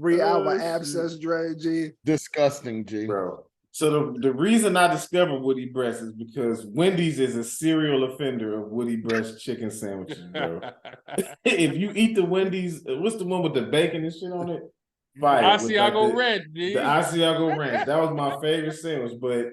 Speaker 3: 3 hour abscess drain, G.
Speaker 2: Disgusting, G.
Speaker 5: Bro. So the reason I discovered Woody breast is because Wendy's is a serial offender of Woody breast chicken sandwiches, bro. If you eat the Wendy's, what's the one with the bacon and shit on it?
Speaker 1: Fire. Asiago Red, G.
Speaker 5: The Asiago Ranch. That was my favorite sandwich, but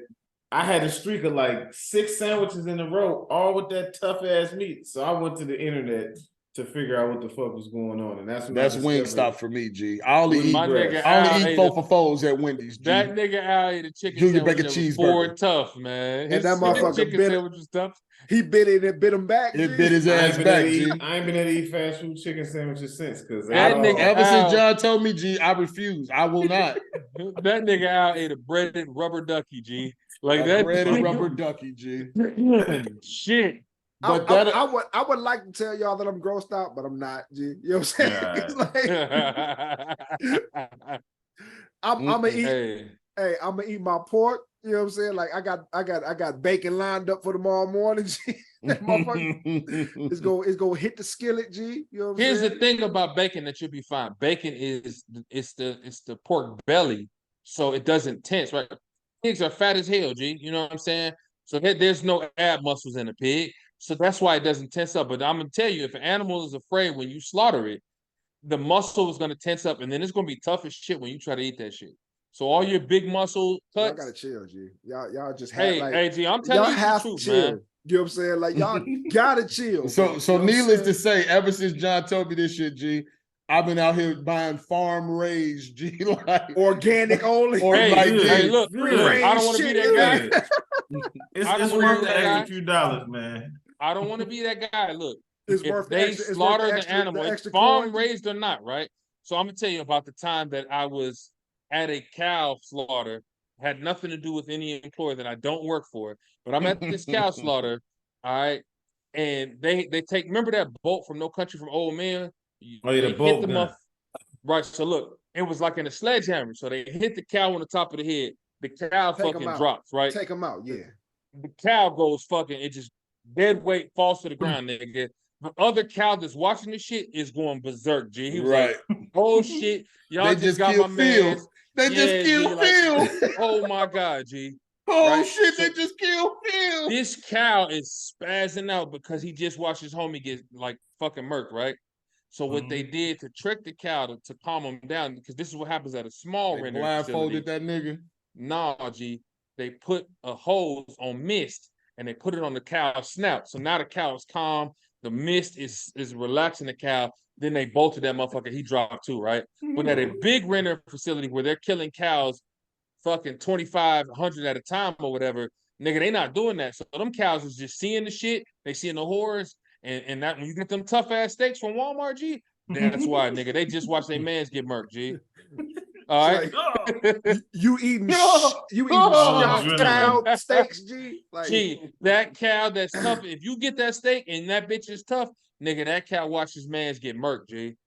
Speaker 5: I had a streak of like 6 sandwiches in a row, all with that tough ass meat. So I went to the internet to figure out what the fuck was going on, and that's
Speaker 2: Wingstop for me, G. I only eat 4 at Wendy's. G.
Speaker 1: That nigga Al ate a chicken
Speaker 2: Junior bacon cheeseburger.
Speaker 1: Tough, man.
Speaker 3: And that motherfucker
Speaker 1: chicken sandwich was tough.
Speaker 3: He bit it and bit him back.
Speaker 2: It bit his ass back, G.
Speaker 5: I ain't been able to eat fast food chicken sandwiches since, because
Speaker 2: ever since John told me, G, I refuse. I will not.
Speaker 1: That nigga Al ate a breaded rubber ducky, G. Like that
Speaker 2: breaded rubber ducky, G.
Speaker 1: Shit.
Speaker 3: But I would like to tell y'all that I'm grossed out, but I'm not. G. You know what I'm saying? Like, I'm gonna eat. Hey, I'm gonna eat my pork. You know what I'm saying? Like I got bacon lined up for tomorrow morning. G. That motherfucker it's gonna hit the skillet, G. You know what I'm
Speaker 1: Here's
Speaker 2: saying?
Speaker 1: the thing about bacon that you'll be fine. Bacon is the pork belly, so it doesn't tense, right? Pigs are fat as hell, G. You know what I'm saying? So there's no ab muscles in a pig. So that's why it doesn't tense up. But I'm gonna tell you, if an animal is afraid when you slaughter it, the muscle is gonna tense up, and then it's gonna be tough as shit when you try to eat that shit. So all your big muscle cuts.
Speaker 3: Y'all gotta chill, G. Y'all just have
Speaker 1: hey, G, I'm telling you the truth, man.
Speaker 3: You know what I'm saying? Like y'all gotta chill.
Speaker 2: So needless to say, ever since John told me this shit, G, I've been out here buying farm raised, G, like
Speaker 3: organic only.
Speaker 2: Or
Speaker 1: hey, look, I don't want to be that guy.
Speaker 5: It's worth the extra few dollars, man.
Speaker 1: I don't want to be that guy. Look,
Speaker 3: if
Speaker 1: they slaughter the animal, farm raised or not, right? So I'm gonna tell you about the time that I was at a cow slaughter. Had nothing to do with any employer that I don't work for, but I'm at this cow slaughter, all right. And they take, remember that boat from No Country for Old Men
Speaker 5: They hit the muff.
Speaker 1: Right. So look, it was like in a sledgehammer. So they hit the cow on the top of the head. The cow fucking drops, right?
Speaker 3: Take him out, yeah.
Speaker 1: The cow goes fucking, it just dead weight falls to the ground, nigga. The other cow that's watching this shit is going berserk, G. He was like, oh shit, y'all just got my man.
Speaker 2: They just killed Phil.
Speaker 1: Like, oh my God, G.
Speaker 2: Oh shit, so they just killed Phil.
Speaker 1: This cow is spazzing out because he just watched his homie get like fucking murked, right? So what they did to trick the cow to calm him down, because this is what happens at a small render
Speaker 2: blindfolded that nigga.
Speaker 1: Nah, G. They put a hose on mist and they put it on the cow's snout. So now the cow is calm. The mist is relaxing the cow. Then they bolted that motherfucker. He dropped too, right? But at a big render facility where they're killing cows fucking 2,500 at a time or whatever, nigga, they not doing that. So them cows is just seeing the shit. They seeing the horrors. And that when you get them tough ass steaks from Walmart, G, that's why, nigga. They just watch their mans get murked, G. All right.
Speaker 3: Like, you eating cow steaks, G? Like,
Speaker 1: G, that cow that's tough. If you get that steak and that bitch is tough, nigga, that cow watches mans get murked, G.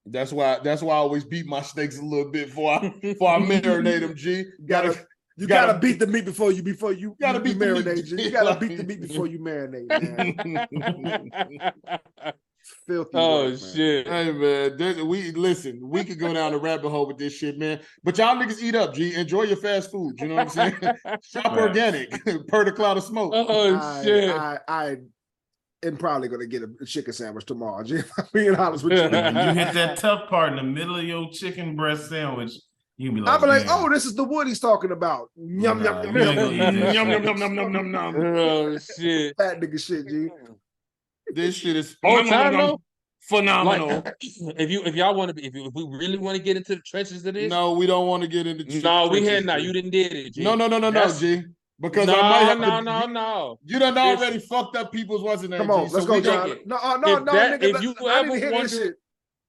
Speaker 2: That's why I always beat my steaks a little bit before I marinate them, G.
Speaker 3: You gotta beat the meat before you gotta marinate, G. You gotta beat the meat before you marinate, man. Filthy work,
Speaker 1: shit.
Speaker 2: Hey man, we could go down the rabbit hole with this shit, man. But y'all niggas eat up, G. Enjoy your fast food. You know what I'm saying? Shop organic per the cloud of smoke.
Speaker 1: Shit.
Speaker 3: I am probably gonna get a chicken sandwich tomorrow, G. If I'm being honest with you.
Speaker 5: You hit that tough part in the middle of your chicken breast sandwich. You be like,
Speaker 3: I'll be like, oh, this is the wood he's talking about. Yum, yum, yum, yum,
Speaker 2: yum, yum, yum, yum, yum, yum.
Speaker 1: Oh shit.
Speaker 3: Fat nigga shit, G.
Speaker 2: This shit is
Speaker 1: phenomenal.
Speaker 2: Like,
Speaker 1: if y'all want to be, if we really want to get into the trenches of this,
Speaker 2: no, we don't want to get into.
Speaker 1: We had not. You didn't did it, G.
Speaker 2: No, G. Because
Speaker 1: no.
Speaker 2: You done already fucked up people's what's in there.
Speaker 3: Come on, let's go, John. No, nigga.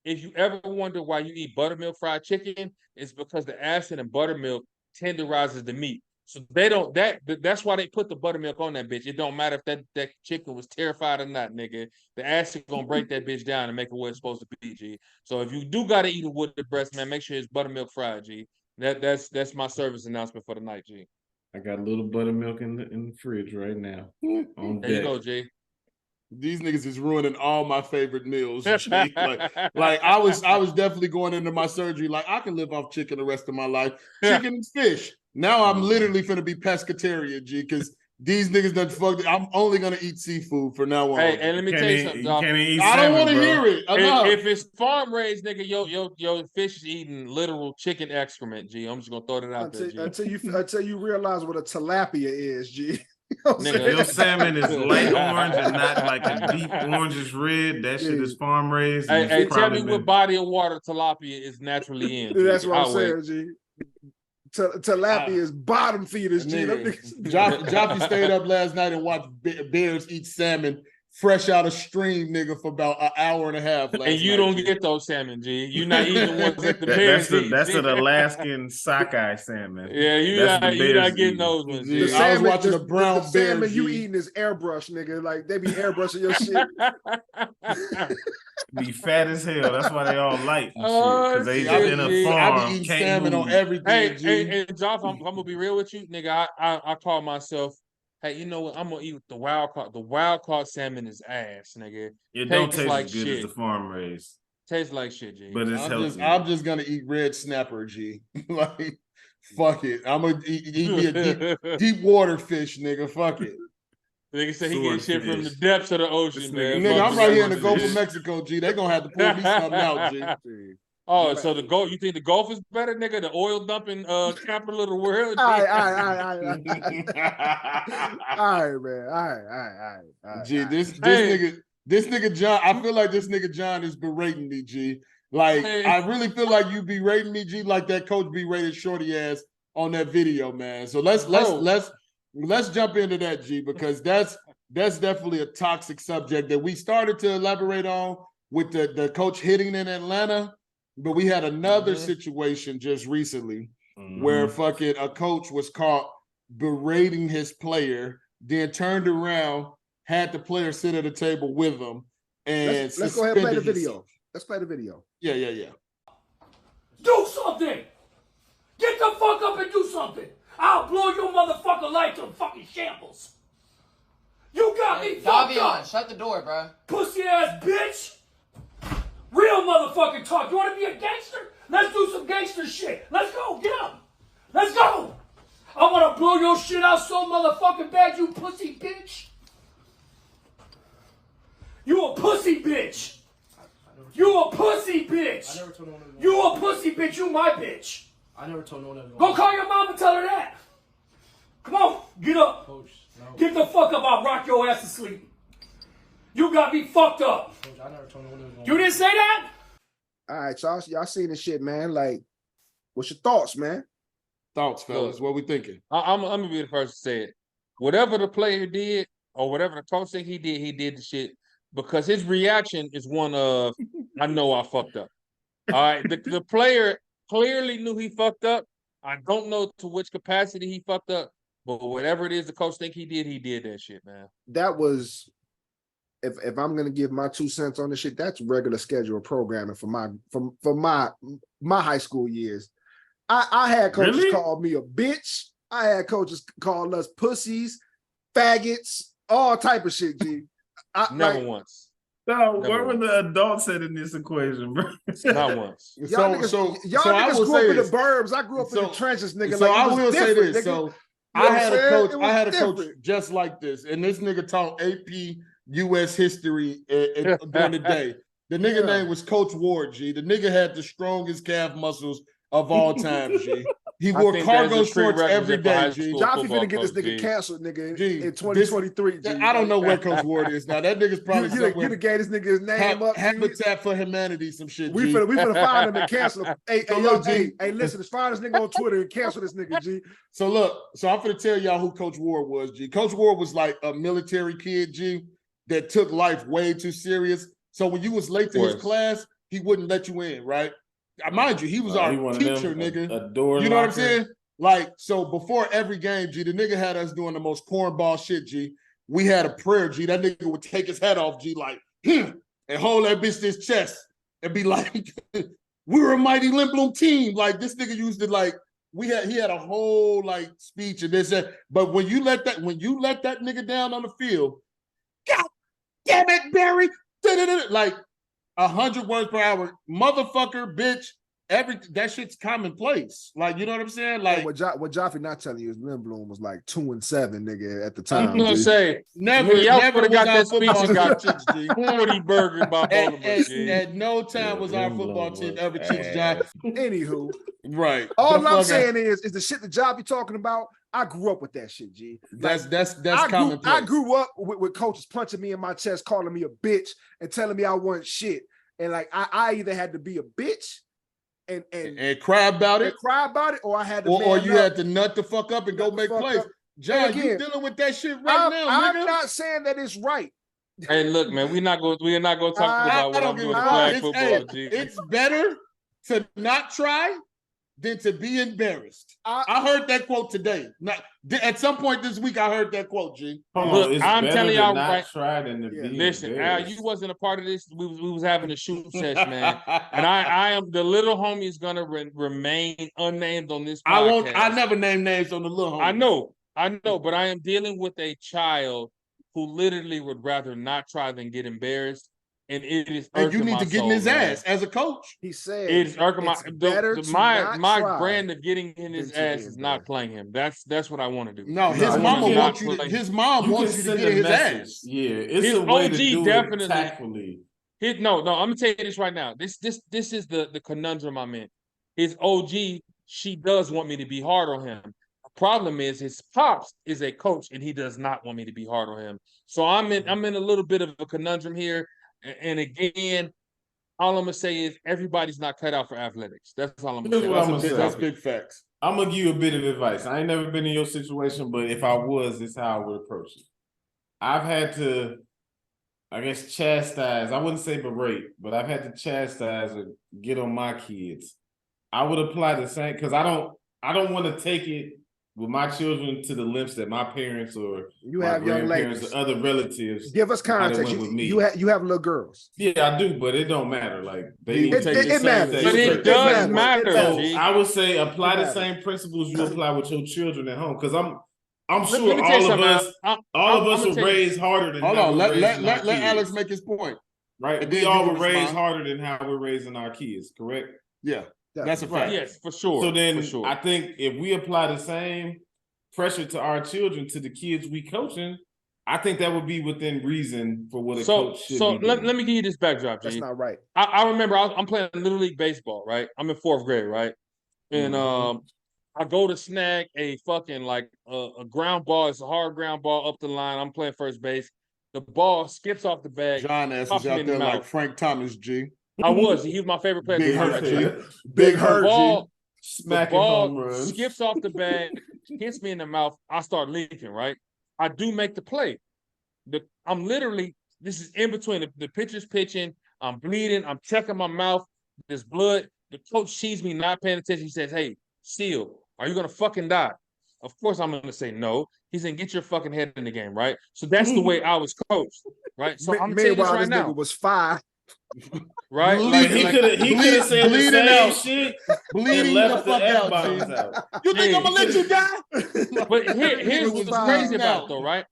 Speaker 1: If you ever wonder why you eat buttermilk fried chicken, it's because the acid in buttermilk tenderizes the meat. So they don't that's why they put the buttermilk on that bitch. It don't matter if that chicken was terrified or not, nigga. The acid gonna break that bitch down and make it what it's supposed to be, G. So if you do gotta eat it with the breast, man, make sure it's buttermilk fried, G. That's my service announcement for the night, G.
Speaker 5: I got a little buttermilk in the fridge right now.
Speaker 1: There you go, G.
Speaker 2: These niggas is ruining all my favorite meals. like I was definitely going into my surgery like I can live off chicken the rest of my life. Chicken and fish. Now I'm literally finna be pescatarian, G, because these niggas done fucked. I'm only gonna eat seafood from now on.
Speaker 1: Hey, and let me tell you something, dog.
Speaker 2: I don't want to hear it.
Speaker 1: If it's farm raised, nigga, your fish is eating literal chicken excrement, G. I'm just gonna throw that out there, G.
Speaker 3: Until you realize what a tilapia is, G.
Speaker 5: Nigga, your salmon is light orange and not like a deep orangish red. That shit is farm raised.
Speaker 1: Hey, tell me what body of water tilapia is naturally in.
Speaker 3: That's what I'm saying, G. Tilapia is bottom feeders, G.
Speaker 2: Joffy stayed up last night and watched bears eat salmon fresh out of stream, nigga, for about an hour and a half.
Speaker 1: And you don't get those salmon, G. You're not eating the ones that the bears eat.
Speaker 5: That's an Alaskan sockeye salmon.
Speaker 1: Yeah, you're not getting those ones, G.
Speaker 3: The
Speaker 2: I was watching the brown bear.
Speaker 3: Salmon you eating is airbrush, nigga. Like they be airbrushing your shit.
Speaker 5: Be fat as hell. That's why they all light and shit. Because they in a farm.
Speaker 2: I be eating salmon on everything.
Speaker 1: Hey, Joff, I'm gonna be real with you, nigga. I call myself. Hey, you know what? I'm gonna eat the wild caught. The wild caught salmon is ass, nigga.
Speaker 5: It don't taste like as good as the farm raised.
Speaker 1: Tastes like shit, G.
Speaker 5: But it's healthy.
Speaker 2: I'm just gonna eat red snapper, G. Like, fuck it. I'm gonna eat me a deep water fish, nigga. Fuck it.
Speaker 1: Nigga said he get shit from the depths of the ocean, man.
Speaker 2: Nigga, I'm right here in the Gulf of Mexico, G. They gonna have to pull me something out, G.
Speaker 1: Oh, so the Gulf? You think the Gulf is better, nigga? The oil dumping capital of the world?
Speaker 3: All right, man. All right.
Speaker 2: G, this nigga John. I feel like this nigga John is berating me, G. Like I really feel like you berating me, G. Like that coach berated Shorty ass on that video, man. So let's jump into that, G, because that's definitely a toxic subject that we started to elaborate on with the coach hitting in Atlanta. But we had another situation just recently where fucking a coach was caught berating his player, then turned around, had the player sit at a table with him, and
Speaker 3: let's go ahead and play the video. Let's play the video.
Speaker 2: Yeah.
Speaker 7: Do something. Get the fuck up and do something. I'll blow your motherfucking life to fucking shambles. You got me fucked up.
Speaker 8: Shut the door, bro.
Speaker 7: Pussy ass bitch. Real motherfucking talk. You want to be a gangster? Let's do some gangster shit. Let's go. Get up. Let's go. I want to blow your shit out so motherfucking bad, you pussy bitch. You a pussy bitch. You a pussy bitch.
Speaker 8: I never told no one.
Speaker 7: You a pussy bitch. You my bitch.
Speaker 8: I never told no one.
Speaker 7: Go call your mom and tell her that. Come on, get up.
Speaker 8: Coach, no.
Speaker 7: Get the fuck up. I'll rock your ass to sleep. You got me fucked up.
Speaker 8: Coach, I never told no one.
Speaker 7: You didn't say that?
Speaker 3: All right, y'all seen this shit, man. Like, what's your thoughts, man?
Speaker 2: Thoughts, fellas. What we thinking?
Speaker 1: I'm gonna be the first to say it. Whatever the player did, or whatever the coach said he did the shit because his reaction is one of, I know I fucked up. All right, the player clearly knew he fucked up. I don't know to which capacity he fucked up, but whatever it is the coach think he did that shit, man.
Speaker 3: That was, if I'm gonna give my 2 cents on this shit, that's regular schedule programming for my high school years. I had coaches call me a bitch. I had coaches call us pussies, faggots, all type of shit, G.
Speaker 1: Never once.
Speaker 5: No, where were the adults in this equation, bro?
Speaker 1: Not once.
Speaker 3: Y'all niggas grew up in the burbs. I grew up in the trenches, nigga.
Speaker 2: So
Speaker 3: like,
Speaker 2: I will say this.
Speaker 3: Nigga.
Speaker 2: So
Speaker 3: You know
Speaker 2: I had a
Speaker 3: different.
Speaker 2: coach just like this, and this nigga taught AP U.S. history during the day. The nigga name was Coach Ward, G. The nigga had the strongest calf muscles of all time, G. He wore cargo shorts every day, G.
Speaker 3: Joffy finna get this nigga canceled, nigga, in 2023, G.
Speaker 2: I don't know where Coach Ward is now. That nigga's probably
Speaker 3: you done gave this nigga his name up.
Speaker 2: Habitat for Humanity, some shit,
Speaker 3: We
Speaker 2: G.
Speaker 3: finna find him and cancel him. Hey, listen, let's find this nigga on Twitter and cancel this nigga, G.
Speaker 2: So look, I'm finna tell y'all who Coach Ward was, G. Coach Ward was like a military kid, G, that took life way too serious. So when you was late to his class, he wouldn't let you in, right? Mind you, he was our teacher, nigga. You know what I'm saying? Like, so before every game, G, the nigga had us doing the most cornball shit, G. We had a prayer, G. That nigga would take his head off, G, like, and hold that bitch to his chest and be like, we're a mighty Lindblom team. Like, this nigga used to, like, he had a whole, like, speech and this, that. But when you let that nigga down on the field, God damn it, Barry, like, 100 words per hour, motherfucker, bitch, that shit's commonplace. Like, you know what I'm saying? Like,
Speaker 3: what Joffrey not telling you is Lindblom was like 2-7, nigga, at the time.
Speaker 1: I'm gonna say
Speaker 2: never
Speaker 1: got that speech and got
Speaker 2: 40
Speaker 1: burger by
Speaker 2: at no time was our football team ever cheats, John.
Speaker 3: Anywho,
Speaker 2: right.
Speaker 3: All I'm saying is the shit that Joffrey talking about. I grew up with that shit, G.
Speaker 2: That's commonplace.
Speaker 3: I grew up with coaches punching me in my chest, calling me a bitch, and telling me I wasn't shit. And like I either had to be a bitch and
Speaker 2: cry about it,
Speaker 3: or I had to
Speaker 2: or you had to nut the fuck up and go make plays. John, you dealing with that shit right now, nigga.
Speaker 3: I'm not saying that it's right.
Speaker 1: Hey, look, man, we're not gonna talk about what I'm doing with flag football, G.
Speaker 2: It's better to not try than to be embarrassed. I heard that quote today. At some point this week, I heard that quote, G.
Speaker 1: Look, I'm telling y'all right.
Speaker 5: Listen,
Speaker 1: Al, you wasn't a part of this. We was having a shoot session, man. And I am the little homie is gonna remain unnamed on this podcast.
Speaker 2: I never name names on the little homie.
Speaker 1: I know, but I am dealing with a child who literally would rather not try than get embarrassed. And it is
Speaker 2: and you need to get in his ass as a coach.
Speaker 3: He said
Speaker 1: it's irking my brand of getting in his ass is not
Speaker 3: better.
Speaker 1: playing him. That's what I want to do.
Speaker 2: No, his mom wants you to get in his ass.
Speaker 5: Yeah, it's
Speaker 1: his
Speaker 5: a way
Speaker 1: OG
Speaker 5: to do
Speaker 1: definitely
Speaker 5: it tactfully.
Speaker 1: No, I'm gonna tell you this right now. This is the conundrum I'm in. His OG, she does want me to be hard on him. The problem is his pops is a coach and he does not want me to be hard on him. So I'm in a little bit of a conundrum here. And again, all I'm gonna say is everybody's not cut out for athletics. That's all I'm gonna say.
Speaker 2: That's big facts.
Speaker 5: I'm gonna give you a bit of advice. I ain't never been in your situation, but if I was, this is how I would approach it. I've had to, I guess, chastise. I wouldn't say berate, but I've had to chastise or get on my kids. I would apply the same because I don't want to take it with my children to the lengths that my parents or
Speaker 3: you
Speaker 5: my
Speaker 3: have young
Speaker 5: grandparents
Speaker 3: ladies
Speaker 5: or other relatives.
Speaker 3: Give us context. You have little girls.
Speaker 5: Yeah, I do, but it don't matter. Like
Speaker 3: it matters.
Speaker 1: But it does matter.
Speaker 5: So I would say apply the same principles you apply with your children at home, because I'm sure all of us were raised harder than.
Speaker 2: Hold on, let Alex make his point.
Speaker 5: Right, we all were raised harder than how we're raising our kids. Correct?
Speaker 2: Yeah. That's a fact.
Speaker 1: Yes, for sure.
Speaker 5: So then I think if we apply the same pressure to our children, to the kids we coaching, I think that would be within reason for what a coach should be doing.
Speaker 1: Let me give you this backdrop, G.
Speaker 3: That's not right.
Speaker 1: I remember I'm playing Little League Baseball, right? I'm in 4th grade, right? And I go to snag a fucking a ground ball. It's a hard ground ball up the line. I'm playing first base. The ball skips off the bag.
Speaker 2: John S. is out there like Frank Thomas, G.
Speaker 1: He was my favorite player.
Speaker 2: Big hurt,
Speaker 1: The ball skips off the bag, hits me in the mouth. I start leaking, right? I do make the play. I'm literally, this is in between. The pitcher's pitching. I'm bleeding. I'm checking my mouth. There's blood. The coach sees me not paying attention. He says, "Hey, Steele, are you going to fucking die?" Of course, I'm going to say no. He's going to get your fucking head in the game, right? So that's the way I was coached, right? So I'm saying this right now.
Speaker 3: Nigga was 5.
Speaker 1: Right?
Speaker 5: He could have said the same shit.
Speaker 2: Bleeding the fuck out. You think I'm gonna let you die?
Speaker 1: But here's what's crazy about it, though, right?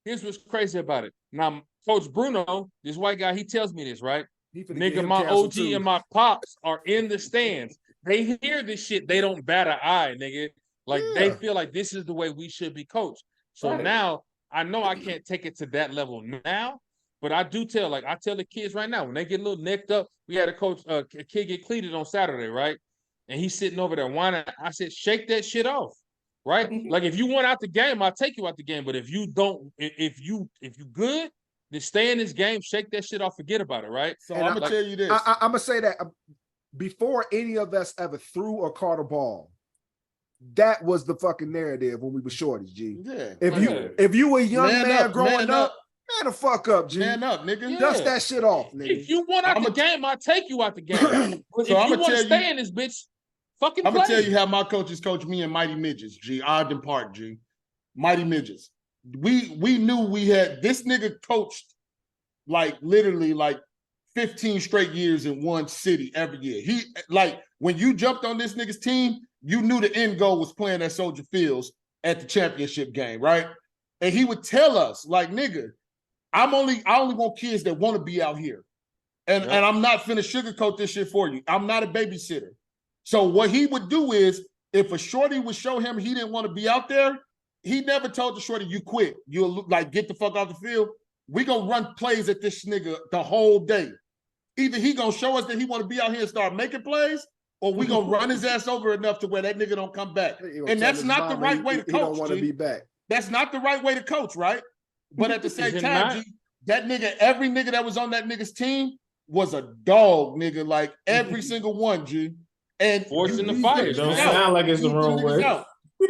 Speaker 1: Here's what's crazy about it. Now, Coach Bruno, this white guy, he tells me this, right? Nigga, my OG and my pops are in the stands. They hear this shit. They don't bat an eye, nigga. Like they feel like this is the way we should be coached. So now I know I can't take it to that level now. But I do tell the kids right now, when they get a little necked up, we had a kid get cleated on Saturday, right? And he's sitting over there whining. I said, shake that shit off, right? Like if you want out the game, I'll take you out the game. But if you don't, if you good, then stay in this game, shake that shit off, forget about it, right?
Speaker 2: So I'm gonna tell you this.
Speaker 3: I'm gonna say that before any of us ever threw or caught a ball, that was the fucking narrative when we were shorties, G.
Speaker 2: Yeah.
Speaker 3: If you were a young man growing up. Man, the fuck up, G.
Speaker 2: Man up, nigga.
Speaker 3: Dust that shit off, nigga.
Speaker 1: If you want out the game, I'll take you out the game. But if you want to stay in this bitch, fucking play.
Speaker 2: I'm gonna tell you how my coaches coach me in Mighty Midgets, G. Ogden Park, G. Mighty Midgets. We knew we had this nigga coached literally 15 straight years in one city every year. He when you jumped on this nigga's team, you knew the end goal was playing at Soldier Fields at the championship game, right? And he would tell us, nigga, I only want kids that want to be out here. And I'm not finna sugarcoat this shit for you. I'm not a babysitter. So what he would do is, if a shorty would show him he didn't want to be out there, he never told the shorty, you quit. You'll get the fuck off the field. We gonna run plays at this nigga the whole day. Either he gonna show us that he want to be out here and start making plays, or we gonna run his ass over enough to where that nigga don't come back. And that's not the right way to coach. He
Speaker 3: don't want to be back.
Speaker 2: That's not the right way to coach, right? But at the same time, G, that nigga, every nigga that was on that nigga's team was a dog, nigga. Every single one, G. And
Speaker 1: forcing the fire.
Speaker 5: Don't sound like it's the wrong way.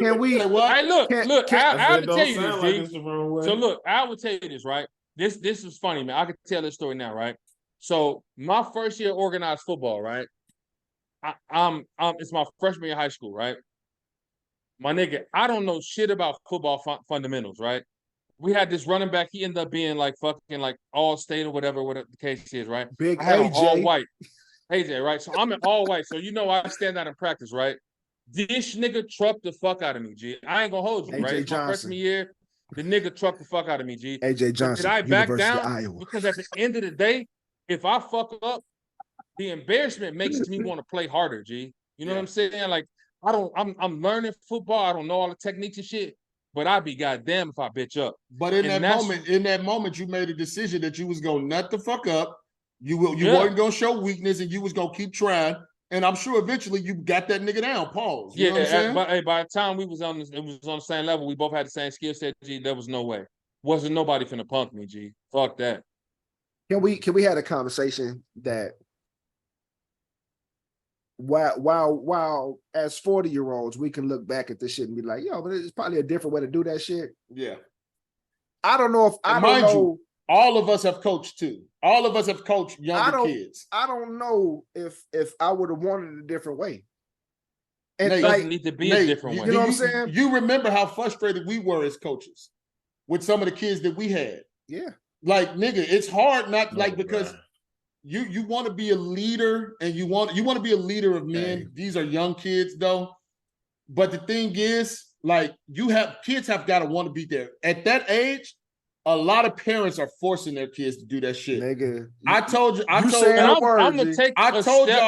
Speaker 3: Can we?
Speaker 1: Hey, look. I would tell you this, G. So look, I would tell you this, right? This is funny, man. I could tell this story now, right? So my first year organized football, right? It's my freshman year of high school, right? My nigga, I don't know shit about football fundamentals, right? We had this running back. He ended up being fucking all state or whatever the case is, right?
Speaker 3: Big
Speaker 1: I had
Speaker 3: AJ.
Speaker 1: All white. AJ, right? So I'm in all white. So I stand out in practice, right? This nigga trucked the fuck out of me, G. I ain't gonna hold you,
Speaker 3: AJ
Speaker 1: right?
Speaker 3: Johnson.
Speaker 1: My freshman year, the nigga trucked the fuck out of me, G.
Speaker 3: AJ Johnson.
Speaker 1: Did I back
Speaker 3: University
Speaker 1: down?
Speaker 3: of Iowa.
Speaker 1: Because at the end of the day, if I fuck up, the embarrassment makes me want to play harder, G. You know what I'm saying? I'm learning football. I don't know all the techniques and shit, but I'd be goddamn if I bitch up.
Speaker 2: But in that moment, you made a decision that you was gonna nut the fuck up. You weren't gonna show weakness, and you was gonna keep trying. And I'm sure eventually you got that nigga down. Pause. You know what I'm saying?
Speaker 1: But by the time it was on the same level, we both had the same skill set. G, there was no way. Wasn't nobody finna punk me. G, fuck that.
Speaker 3: Can we have a conversation that while as 40-year-olds we can look back at this shit and be like, yo, but it's probably a different way to do that shit.
Speaker 2: Yeah.
Speaker 3: I don't know if
Speaker 2: all of us have coached too. All of us have coached younger kids.
Speaker 3: I don't know if I would have wanted a different way.
Speaker 1: And it doesn't need to be a different way.
Speaker 3: You know what I'm saying?
Speaker 2: You remember how frustrated we were as coaches with some of the kids that we had.
Speaker 3: Yeah.
Speaker 2: Like, nigga, it's hard because you want to be a leader and you want to be a leader of men. Dang. These are young kids though. But the thing is, like, kids have got to want to be there. At that age, a lot of parents are forcing their kids to do that shit.
Speaker 3: Nigga,
Speaker 2: I told y'all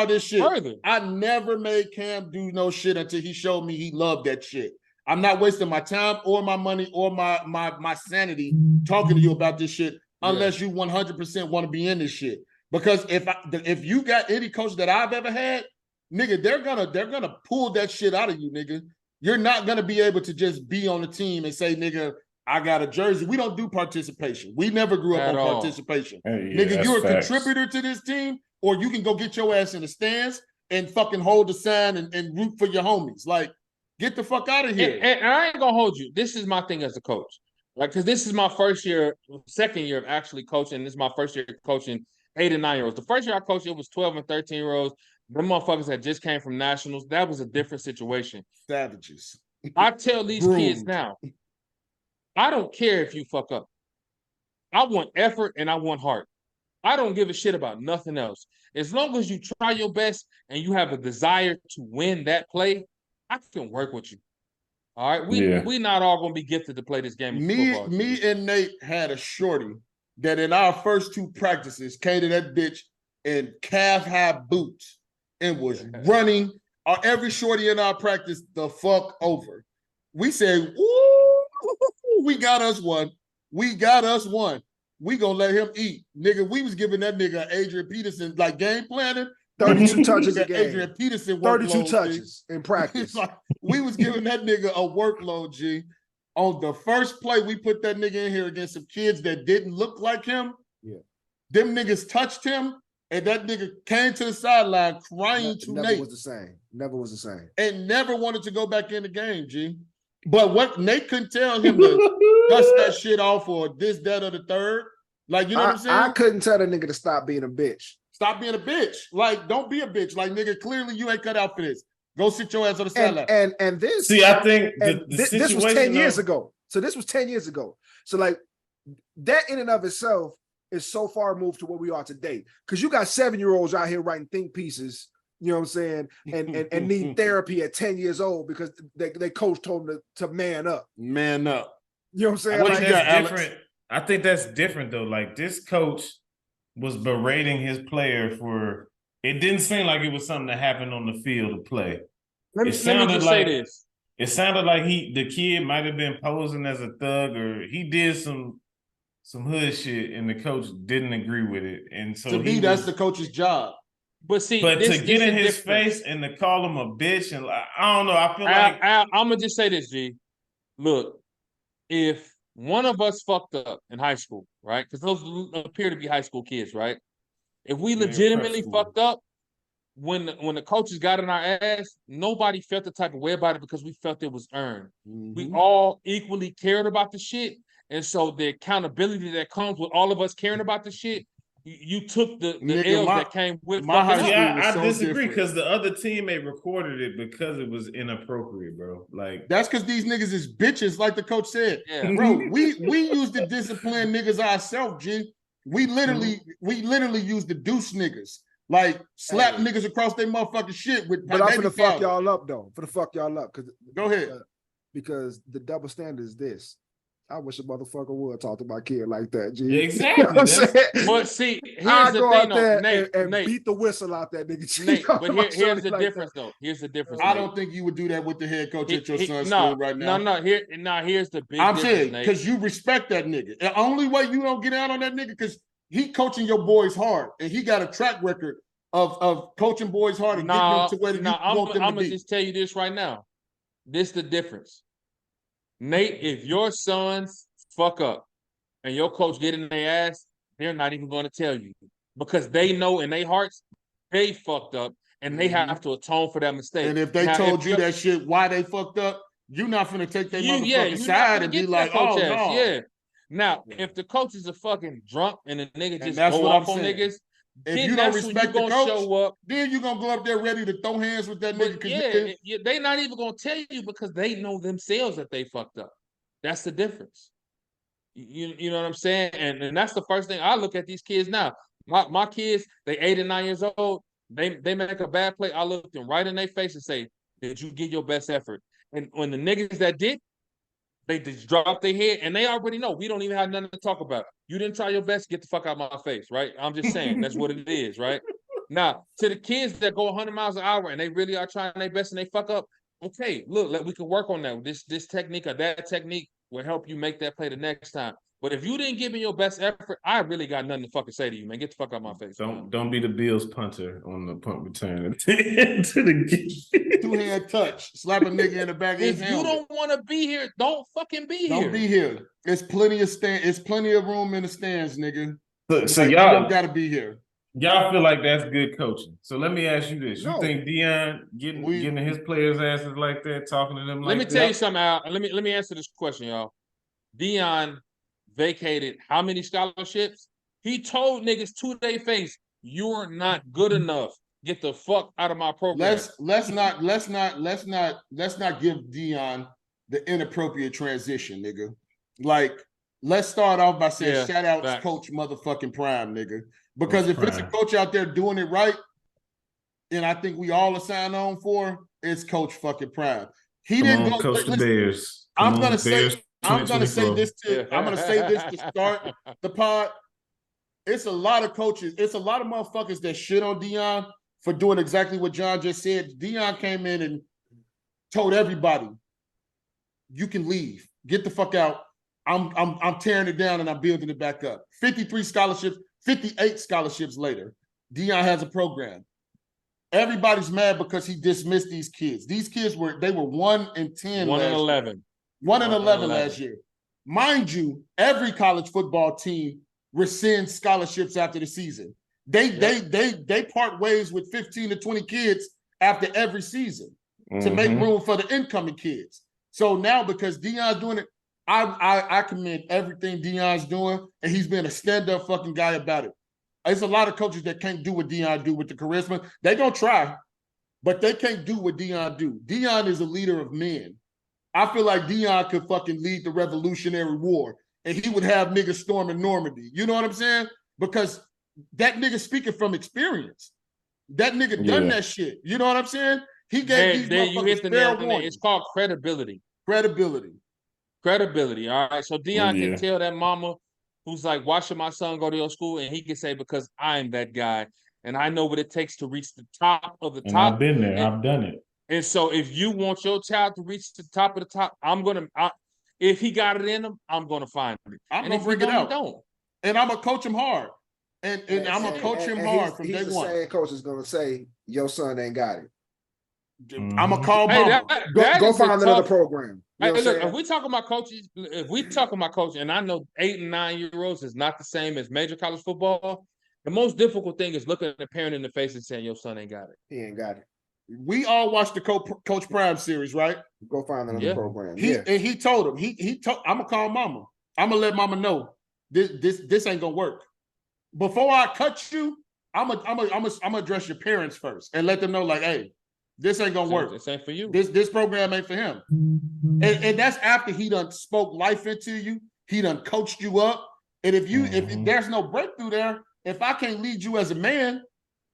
Speaker 2: this shit. Further. I never made Cam do no shit until he showed me he loved that shit. I'm not wasting my time or my money or my sanity talking to you about this shit unless you 100% want to be in this shit. Because if you got any coach that I've ever had, nigga, they're gonna pull that shit out of you, nigga. You're not gonna be able to just be on the team and say, nigga, I got a jersey. We don't do participation. We never grew up on participation. Nigga, you're a contributor to this team, or you can go get your ass in the stands and fucking hold the sign and root for your homies. Like, get the fuck out of here.
Speaker 1: And I ain't gonna hold you. This is my thing as a coach. Like, because this is my second year of actually coaching. This is my first year coaching 8 and 9-year-olds. The first year I coached, it was 12 and 13-year-olds. Them motherfuckers that just came from nationals. That was a different situation.
Speaker 2: Savages.
Speaker 1: I tell these kids now, I don't care if you fuck up. I want effort and I want heart. I don't give a shit about nothing else. As long as you try your best and you have a desire to win that play, I can work with you. All right? We not all going to be gifted to play this game of football.
Speaker 2: Me and Nate had a shorty that in our first 2 practices came to that bitch in calf-high boots and was running every shorty in our practice the fuck over. We said, "Woo, we got us one. We got us one. We gonna let him eat." Nigga, we was giving that nigga Adrian Peterson like game planning.
Speaker 3: 32 touches a game.
Speaker 2: Adrian Peterson
Speaker 3: 32 touches in practice.
Speaker 2: Like, we was giving that nigga a workload, G. On the first play, we put that nigga in here against some kids that didn't look like him.
Speaker 3: Yeah.
Speaker 2: Them niggas touched him, and that nigga came to the sideline crying to Nate.
Speaker 3: Never was the same. Never was the same.
Speaker 2: And never wanted to go back in the game, G. But what Nate couldn't tell him to dust that shit off or this, that, or the third. Like, you know what I'm saying?
Speaker 3: I couldn't tell the nigga to stop being a bitch.
Speaker 2: Stop being a bitch. Like, don't be a bitch. Like, nigga, clearly you ain't cut out for this. Go sit your ass on the sideline.
Speaker 3: And this.
Speaker 5: See, I think
Speaker 3: this was 10 years ago. So this was 10 years ago. So like that in and of itself is so far moved to where we are today. Because you got 7-year-olds out here writing think pieces, you know what I'm saying, and need therapy at 10 years old because their coach told them to man up.
Speaker 2: Man up.
Speaker 3: You know what I'm saying?
Speaker 5: I think that's different though. Like, this coach was berating his player for. It didn't seem like it was something that happened on the field of play.
Speaker 1: Let me just say this.
Speaker 5: It sounded like the kid might have been posing as a thug, or he did some hood shit, and the coach didn't agree with it. And so
Speaker 2: that's the coach's job.
Speaker 1: But see,
Speaker 5: to get in his face and to call him a bitch, and I don't know. I feel like
Speaker 1: I'm gonna just say this, G. Look, if one of us fucked up in high school, right? Because those appear to be high school kids, right? If we legitimately fucked up, when the coaches got in our ass, nobody felt the type of way about it because we felt it was earned. Mm-hmm. We all equally cared about the shit. And so the accountability that comes with all of us caring about the shit, you took the L's that came with
Speaker 5: my high school. Yeah, I disagree because the other teammate recorded it because it was inappropriate, bro. Like,
Speaker 2: that's because these niggas is bitches, like the coach said. Yeah. Bro, we used to discipline niggas ourselves, G. We literally used to deuce niggas. Like, slap niggas across their motherfucking shit with.
Speaker 3: But I'm gonna fuck y'all up though. Cause
Speaker 2: go ahead.
Speaker 3: Because the double standard is this. I wish a motherfucker would talk to my kid like that, G.
Speaker 5: Exactly.
Speaker 3: You know what I'm saying?
Speaker 1: But see, here's the thing, though, Nate,
Speaker 3: and beat the whistle out that nigga. G.
Speaker 1: Nate, but here's the difference, though. Here's the difference.
Speaker 2: I don't think you would do that with the head coach at your son's school right now.
Speaker 1: Here's the big.
Speaker 2: I'm saying because you respect that nigga. The only way you don't get out on that nigga because he coaching your boys hard, and he got a track record of coaching boys hard and getting them to where you want them to be.
Speaker 1: I'm gonna just tell you this right now. This the difference, Nate. If your sons fuck up and your coach get in their ass, they're not even going to tell you because they know in their hearts they fucked up and they have to atone for that mistake.
Speaker 2: And if they told you that shit, why they fucked up, you're not going to take their motherfucking side and be like, oh, no.
Speaker 1: Yeah. Now, if the coach is a fucking drunk and the nigga just go off on niggas,
Speaker 2: if you don't respect the coach, show up, then you're gonna go up there ready to throw hands with that nigga.
Speaker 1: They not even gonna tell you because they know themselves that they fucked up. That's the difference. You know what I'm saying? And that's the first thing I look at these kids now. My kids, they 8 and 9 years old. They make a bad play. I look them right in their face and say, "Did you give your best effort?" And when the niggas that did, they just drop their head and they already know. We don't even have nothing to talk about. You didn't try your best, get the fuck out of my face, right? I'm just saying that's what it is, right? Now, to the kids that go 100 miles an hour and they really are trying their best and they fuck up, okay, look, we can work on that. This technique or that technique will help you make that play the next time. But if you didn't give me your best effort, I really got nothing to fucking say to you, man. Get the fuck out of my face.
Speaker 5: Don't be the Bills punter on the punt return to the
Speaker 2: two-hand touch, slap a nigga in the back of his helmet.
Speaker 1: If you don't want to be here, don't fucking be here.
Speaker 2: Don't be here. There's plenty of room in the stands, nigga.
Speaker 5: So y'all
Speaker 2: don't gotta be here.
Speaker 5: Y'all feel like that's good coaching. So let me ask you this: You think Deion getting his players' asses like that, talking to them?
Speaker 1: Let me tell you something, Al. Let me answer this question, y'all. Deion vacated how many scholarships? He told niggas to their face, "You're not good enough. Get the fuck out of my program."
Speaker 2: Let's not give Deion the inappropriate transition, nigga. Like, let's start off by saying shout out to Coach motherfucking Prime, nigga. Because if it's a coach out there doing it right, and I think we all are signed on for, it's Coach fucking Prime. He didn't go
Speaker 5: coach the Bears.
Speaker 2: I'm gonna say this to start the pod. It's a lot of coaches, it's a lot of motherfuckers that shit on Deion for doing exactly what John just said. Deion came in and told everybody, you can leave. Get the fuck out. I'm tearing it down and I'm building it back up. 58 scholarships later. Deion has a program. Everybody's mad because he dismissed these kids. These kids were 1 and 10.
Speaker 1: 1 and 11.
Speaker 2: 1 and 11 last year. Mind you, every college football team rescinds scholarships after the season. They part ways with 15 to 20 kids after every season to make room for the incoming kids. So now, because Deion's doing it, I commend everything Deion's doing, and he's been a stand-up fucking guy about it. There's a lot of coaches that can't do what Deion do with the charisma. They gonna try, but they can't do what Deion do. Deion is a leader of men. I feel like Deion could fucking lead the Revolutionary War, and he would have niggas storming Normandy. You know what I'm saying? Because that nigga speaking from experience. That nigga done that shit. You know what I'm saying? He gave these motherfuckers fair warning.
Speaker 1: It's called credibility.
Speaker 2: Credibility.
Speaker 1: All right. So Deion can tell that mama who's like, why should my son go to your school? And he can say, because I'm that guy. And I know what it takes to reach the top of the top.
Speaker 5: I've been there. I've done it.
Speaker 1: And so if you want your child to reach the top of the top, if he got it in him, I'm going to find it.
Speaker 2: I'm going to bring it out. And I'm going to coach him hard. And I'm going to coach him hard from day one.
Speaker 3: He's the same coach is going to say, your son ain't got it.
Speaker 2: I'm going to call mama.
Speaker 3: Go find another program.
Speaker 1: Hey, look, if we talking about coaches, and I know 8 and 9 year olds is not the same as major college football, the most difficult thing is looking at the parent in the face and saying, your son ain't got it.
Speaker 3: He ain't got it.
Speaker 2: We all watched the Coach Prime series, right?
Speaker 3: Go find another program.
Speaker 2: And he told him, he told, I'm gonna call mama. I'm gonna let mama know this ain't gonna work. Before I cut you, I'm gonna address your parents first and let them know, like, hey, this ain't gonna work.
Speaker 1: This ain't for you.
Speaker 2: This program ain't for him. And that's after he done spoke life into you. He done coached you up. And if there's no breakthrough there, if I can't lead you as a man,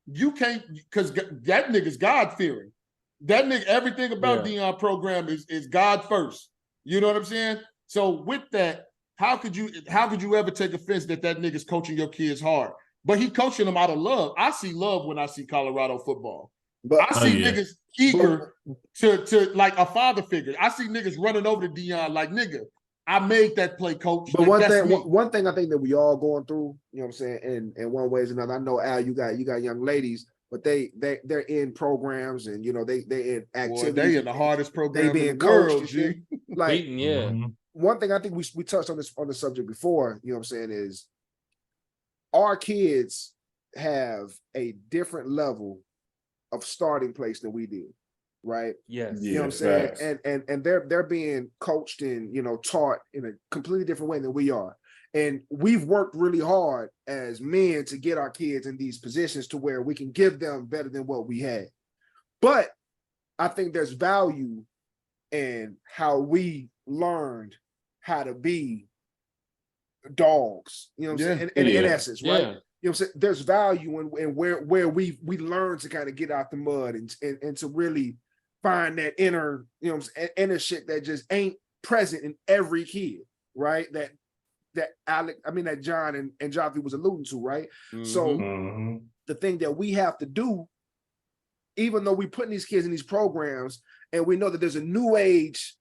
Speaker 2: you can't, because that nigga's God-fearing. That nigga, everything about Deion program is God first. You know what I'm saying? So with that, how could you ever take offense that nigga's coaching your kids hard? But he coaching them out of love. I see love when I see Colorado football. But I see niggas eager to like a father figure. I see niggas running over to Deion like, nigga, I made that play, coach.
Speaker 3: But one thing I think that we all going through, you know what I'm saying, in one way or another. I know, Al, you got young ladies, but they're in programs and, you know, they in activities.
Speaker 2: Boy, they in the hardest program in the world, G.
Speaker 3: Like, one thing I think we touched on the subject before, you know what I'm saying, is our kids have a different level of starting place than we did. Right.
Speaker 1: Yes.
Speaker 3: You know what I'm saying? Facts. And they're being coached and, you know, taught in a completely different way than we are. And we've worked really hard as men to get our kids in these positions to where we can give them better than what we had. But I think there's value in how we learned how to be dogs, you know what I'm saying? In essence, right? You know what I'm saying? There's value in where we learn to kind of get out the mud and to really find that inner, you know what I'm saying, inner shit that just ain't present in every kid, right? That John and Jonathan was alluding to, right? So the thing that we have to do, even though we putting these kids in these programs and we know that there's a new age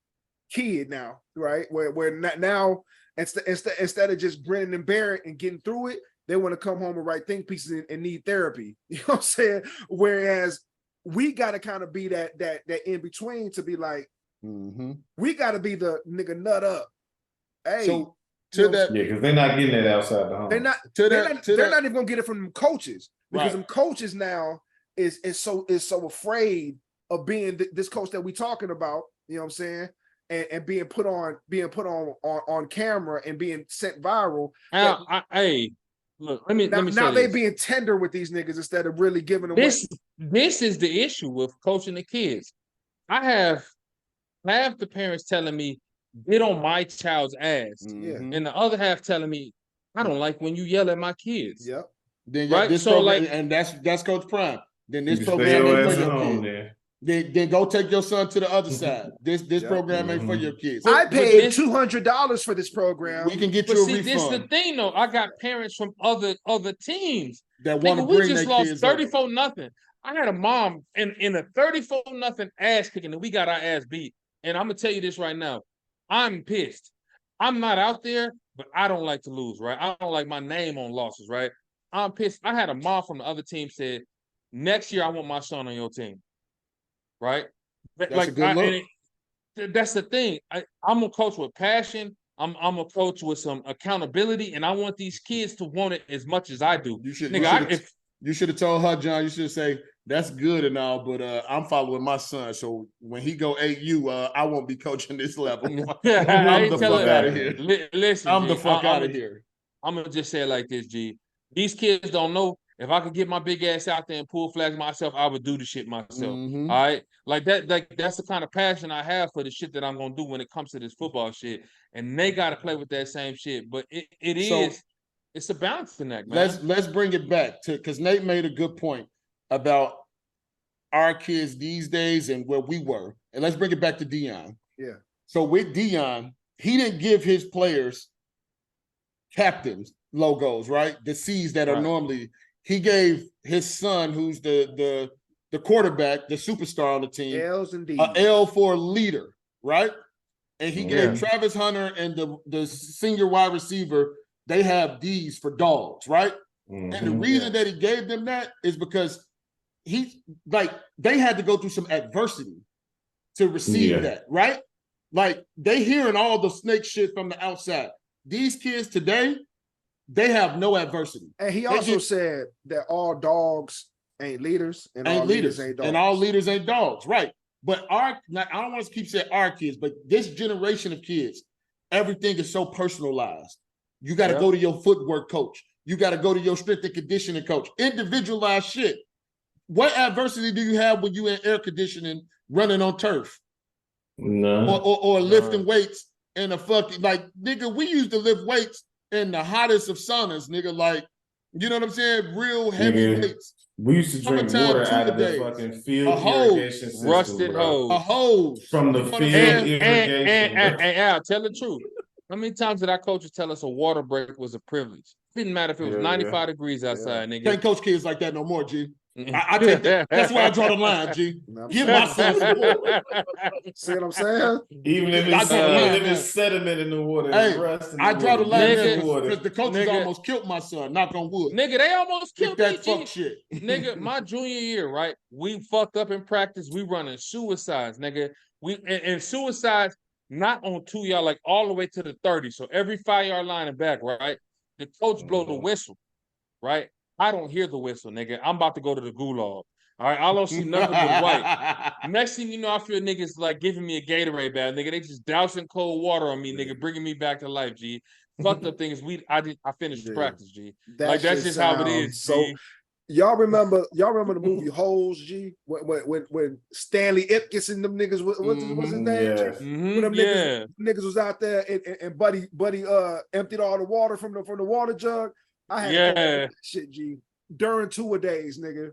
Speaker 3: kid now, right? Where now instead of just grinning and bearing and getting through it, they want to come home and write think pieces and need therapy. You know what I'm saying? Whereas we got to kind of be that in between to be like, we got to be the nigga nut up. Hey,
Speaker 2: so to that,
Speaker 5: because they're not getting it outside the home.
Speaker 3: They're not even gonna get it from coaches because them coaches now is so afraid of being this coach that we talking about. You know what I'm saying? And being put on camera and being sent viral.
Speaker 1: Hey, look, let me say
Speaker 3: now they being tender with these niggas instead of really giving them.
Speaker 1: This is the issue with coaching the kids. I have half the parents telling me get on my child's ass, and the other half telling me I don't like when you yell at my kids.
Speaker 3: Yep.
Speaker 2: Then right? This so program, and that's Coach Prime. Then this program ain't for your kids. Then go take your son to the other side. This program ain't for your kids.
Speaker 3: I paid $200 for this program.
Speaker 2: We can get you a refund.
Speaker 1: This is the thing, though. I got parents from other teams
Speaker 2: that want to bring their kids.
Speaker 1: We just lost 34-0. I had a mom in a 34-0 ass kicking, and we got our ass beat. And I'm gonna tell you this right now. I'm pissed. I'm not out there, but I don't like to lose, right? I don't like my name on losses, right? I'm pissed. I had a mom from the other team said, next year I want my son on your team. Right?
Speaker 2: That's a good look.
Speaker 1: That's the thing. I'm a coach with passion. I'm a coach with some accountability, and I want these kids to want it as much as I do.
Speaker 2: You should have told her, John, you should say, that's good and all, but I'm following my son. So when he go AU, I won't be coaching this level. I'm the fuck out of here.
Speaker 1: Listen,
Speaker 2: I'm the fuck out of here.
Speaker 1: I'm going to just say it like this, G. These kids don't know. If I could get my big ass out there and pull flags myself, I would do the shit myself. All right? Like that, that's the kind of passion I have for the shit that I'm gonna do when it comes to this football shit. And they gotta play with that same shit. But it's a balancing act, man.
Speaker 2: Let's bring it back to because Nate made a good point about our kids these days and where we were. And let's bring it back to Deion.
Speaker 3: Yeah.
Speaker 2: So with Deion, he didn't give his players captains logos, right? The C's that are normally. He gave his son, who's the quarterback, the superstar on the team,
Speaker 3: L's and D's.
Speaker 2: An L for leader, right? And he gave Travis Hunter and the senior wide receiver, they have D's for dogs, right? And the reason that he gave them that is because they had to go through some adversity to receive that, right? Like they hearing all the snake shit from the outside. These kids today, they have no adversity.
Speaker 3: And he also said that all dogs ain't leaders and all leaders ain't dogs.
Speaker 2: And all leaders ain't dogs, right. But I don't want to keep saying our kids, but this generation of kids, everything is so personalized. You got to go to your footwork coach. You got to go to your strength and conditioning coach. Individualized shit. What adversity do you have when you in air conditioning running on turf?
Speaker 5: No.
Speaker 2: Or lifting weights in a fucking, like, nigga, we used to lift weights in the hottest of saunas, nigga, like, you know what I'm saying? Real heavy weights.
Speaker 5: We used to drink water out of the fucking field irrigation system,
Speaker 1: rusted hose.
Speaker 2: A hose.
Speaker 5: From the field irrigation.
Speaker 1: And Al, tell the truth. How many times did our coaches tell us a water break was a privilege? Didn't matter if it was 95 degrees outside, nigga.
Speaker 2: Can't coach kids like that no more, G. I take that. That's why I draw the line, G. Give my son some water.
Speaker 3: See what I'm saying?
Speaker 5: Even if it's sediment in the water.
Speaker 2: Hey, I draw the line because the coaches almost killed my son. Knock on wood.
Speaker 1: Nigga, they almost killed me.
Speaker 2: That fuck shit.
Speaker 1: Nigga, my junior year, right? We fucked up in practice. We running suicides, nigga. And suicides not on 2 yard, like all the way to the 30. So every 5 yard line and back, right? The coach blow the whistle, right? I don't hear the whistle, nigga. I'm about to go to the gulag. All right, I don't see nothing but white. Next thing you know, I feel niggas like giving me a Gatorade bag, nigga. They just dousing cold water on me, nigga, bringing me back to life, G. fucked up thing is I finished practice, G. Like that's just how it is.
Speaker 3: So
Speaker 1: G.
Speaker 3: y'all remember the movie Holes, G? When Stanley Ipkiss and them niggas, what's his name?
Speaker 5: Yes.
Speaker 3: When them niggas was out there and Buddy emptied all the water from the water jug. I had to that shit, G. During 2 days, nigga.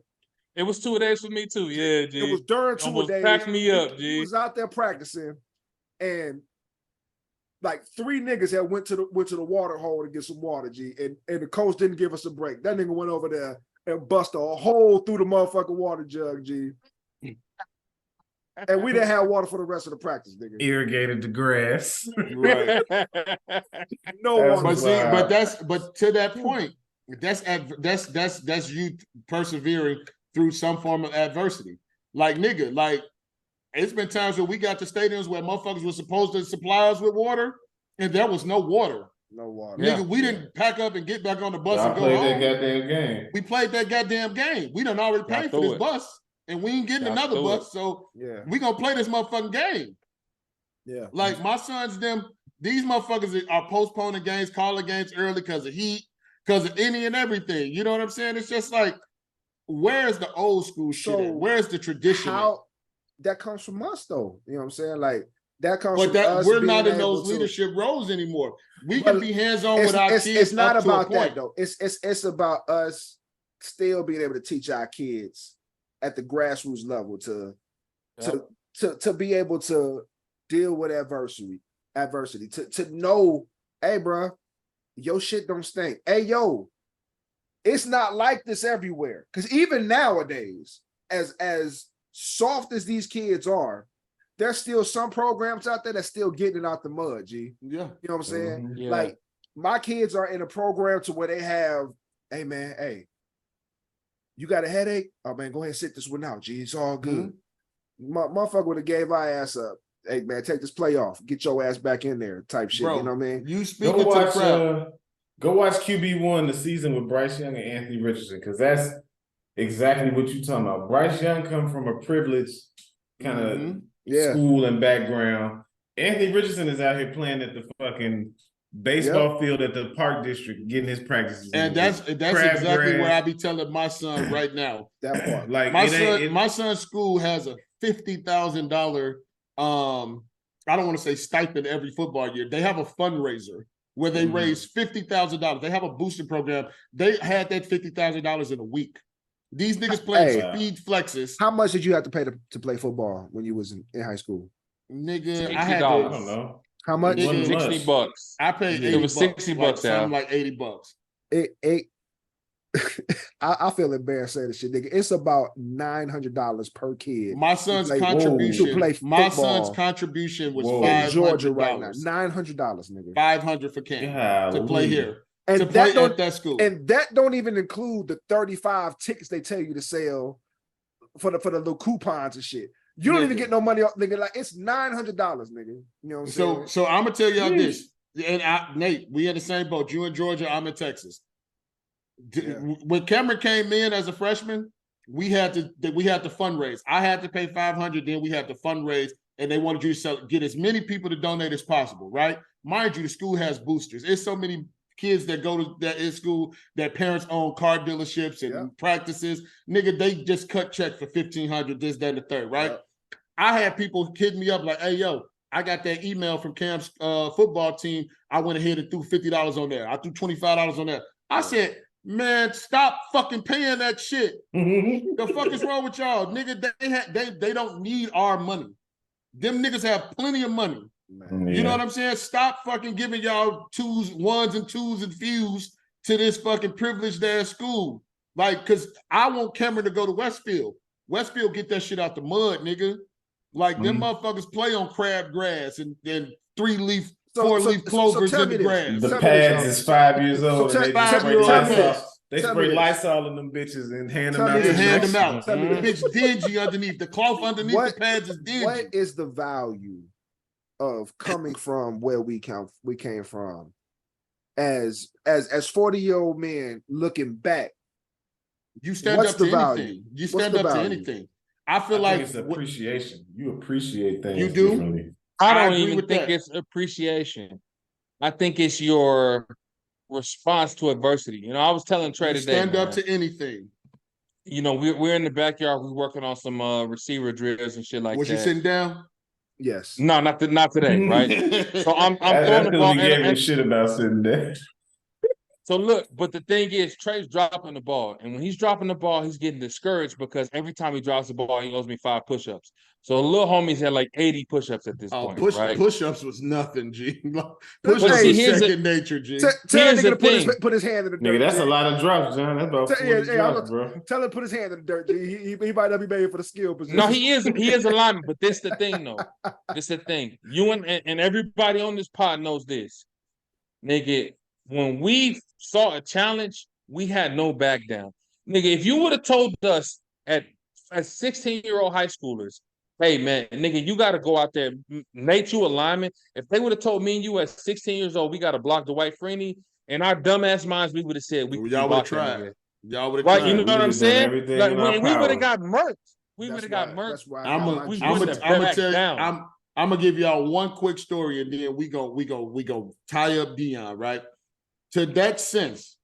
Speaker 1: It was 2 days for me too. Yeah, G.
Speaker 3: It was during 2 days.
Speaker 1: Packed me up, G.
Speaker 3: He was out there practicing, and like 3 niggas had went to the water hole to get some water, G. And the coach didn't give us a break. That nigga went over there and bust a hole through the motherfucking water jug, G. And we didn't have water for the rest of the practice, nigga.
Speaker 5: Irrigated the grass.
Speaker 2: Right.
Speaker 3: No water.
Speaker 2: But to that point, that's you persevering through some form of adversity. Like, nigga, like it's been times where we got to stadiums where motherfuckers were supposed to supply us with water and there was no water.
Speaker 3: No water.
Speaker 2: Nigga, we didn't pack up and get back on the bus and go home.
Speaker 5: That goddamn game.
Speaker 2: We played that goddamn game. We done already paid for this bus and we ain't getting another bus. So we gonna play this motherfucking game.
Speaker 3: Yeah.
Speaker 2: Like my sons, these motherfuckers are postponing games, calling games early because of heat, because of any and everything. You know what I'm saying? It's just like, where's the old school shit at? Where's the tradition?
Speaker 3: That comes from us, though. You know what I'm saying? Like that comes from us.
Speaker 2: We're not in those leadership roles anymore. We can be hands-on with our kids.
Speaker 3: It's not about that, though. It's about us still being able to teach our kids at the grassroots level to be able to deal with adversity, to know, hey, bro, your shit don't stink. Hey, yo, it's not like this everywhere. Because even nowadays, as soft as these kids are, there's still some programs out there that's still getting it out the mud, G.
Speaker 2: Yeah.
Speaker 3: You know what I'm saying?
Speaker 2: Mm-hmm. Yeah.
Speaker 3: Like, my kids are in a program to where they have, hey, man, hey, you got a headache? Oh, man, go ahead and sit this one out, G. It's all good. Mm-hmm. Motherfucker would have gave our ass up. Hey, man, take this play off. Get your ass back in there type shit. Bro, you know what I mean?
Speaker 2: You speak to the crowd.
Speaker 5: Go watch QB1 the season with Bryce Young and Anthony Richardson, because that's exactly what you're talking about. Bryce Young come from a privileged kind of school and background. Anthony Richardson is out here playing at the fucking baseball field at the Park District, getting his practices.
Speaker 2: And that's exactly what I be telling my son right now.
Speaker 3: That part.
Speaker 5: Like
Speaker 2: my son's school has a $50,000 I don't want to say stipend every football year. They have a fundraiser where they raise $50,000. They have a booster program. They had that $50,000 in a week. These niggas play speed flexes.
Speaker 3: How much did you have to pay to play football when you was in high school?
Speaker 2: Nigga,
Speaker 5: I don't know.
Speaker 3: How much?
Speaker 1: $60.
Speaker 2: I paid $80.
Speaker 1: It was $60
Speaker 2: like, something like $80.
Speaker 3: I feel embarrassed saying this shit, nigga. It's about $900 per kid.
Speaker 2: My son's contribution
Speaker 3: to play football.
Speaker 2: My son's contribution was $500
Speaker 3: in Georgia right now. $900, nigga.
Speaker 2: $500 for camp to play here.
Speaker 3: And
Speaker 2: to play at that school.
Speaker 3: And that don't even include the 35 tickets they tell you to sell for the little coupons and shit. You don't even get no money off, nigga. Like, it's $900, nigga. You know what I'm saying?
Speaker 2: So I'm gonna tell y'all this. And Nate, we in the same boat. You in Georgia, I'm in Texas. When Cameron came in as a freshman, we had to fundraise. I had to pay $500, then we had to fundraise, and they wanted you to get as many people to donate as possible, right? Mind you, the school has boosters. It's so many kids that go to that in school that parents own car dealerships and practices. Nigga, they just cut check for $1,500, this, that, and the third, right? I had people hitting me up like, hey, yo, I got that email from Cam's football team. I went ahead and threw $50 on there. I threw $25 on there. I said, man, stop fucking paying that shit. The fuck is wrong with y'all? Nigga, they don't need our money. Them niggas have plenty of money. You know what I'm saying? Stop fucking giving y'all ones and twos and fews to this fucking privileged ass school. Like, cause I want Cameron to go to Westfield. Westfield get that shit out the mud, nigga. Like them motherfuckers play on crab grass and 4-leaf clovers in the grass.
Speaker 5: The pads is 5 years old. They spray Lysol in them bitches and hand them out.
Speaker 2: The bitch dingy underneath. The cloth underneath the pads is dingy.
Speaker 3: What is the value of coming from where we came from as 40-year-old men looking back?
Speaker 2: You stand up to anything. You stand up to anything. I feel like
Speaker 5: it's appreciation. You appreciate things.
Speaker 2: You do?
Speaker 5: Differently.
Speaker 1: I don't even think it's appreciation. I think it's your response to adversity. You know, I was telling Trey today.
Speaker 2: Stand up to anything.
Speaker 1: You know, we're in the backyard. We're working on some receiver drills and shit like that.
Speaker 2: Was you sitting down?
Speaker 3: Yes.
Speaker 1: No, not today, right? So I'm throwing the ball.
Speaker 5: He gave me shit about sitting there.
Speaker 1: So look, but the thing is, Trey's dropping the ball, and when he's dropping the ball, he's getting discouraged because every time he drops the ball, he owes me 5 push-ups. So the little homies had like 80 push-ups at this point. Right?
Speaker 2: Push-ups was nothing, G. Push-ups was second nature, G.
Speaker 3: Tell nigga to put his hand in the dirt.
Speaker 5: Nigga, that's a lot of drops, John. That's about 40 drops, bro.
Speaker 3: Tell him to put his hand in the dirt, G. He might not be made for the skill position.
Speaker 1: No, he is a lineman, but this the thing, though. This the thing. You and everybody on this pod knows this. Nigga, when we saw a challenge, we had no back down. Nigga, if you would have told us as 16-year-old high schoolers, hey, man, nigga, you got to go out there, Nate, you a lineman. If they would have told me and you at 16 years old, we got to block Dwight Freeney, in our dumbass minds, we would have said,
Speaker 2: y'all would have tried. Y'all would have
Speaker 1: tried.
Speaker 2: Right,
Speaker 1: you know what I'm saying? Like, we would have got murked. We would have got murked.
Speaker 2: I'm gonna give y'all one quick story, and then we go tie up Deion, right? To that sense,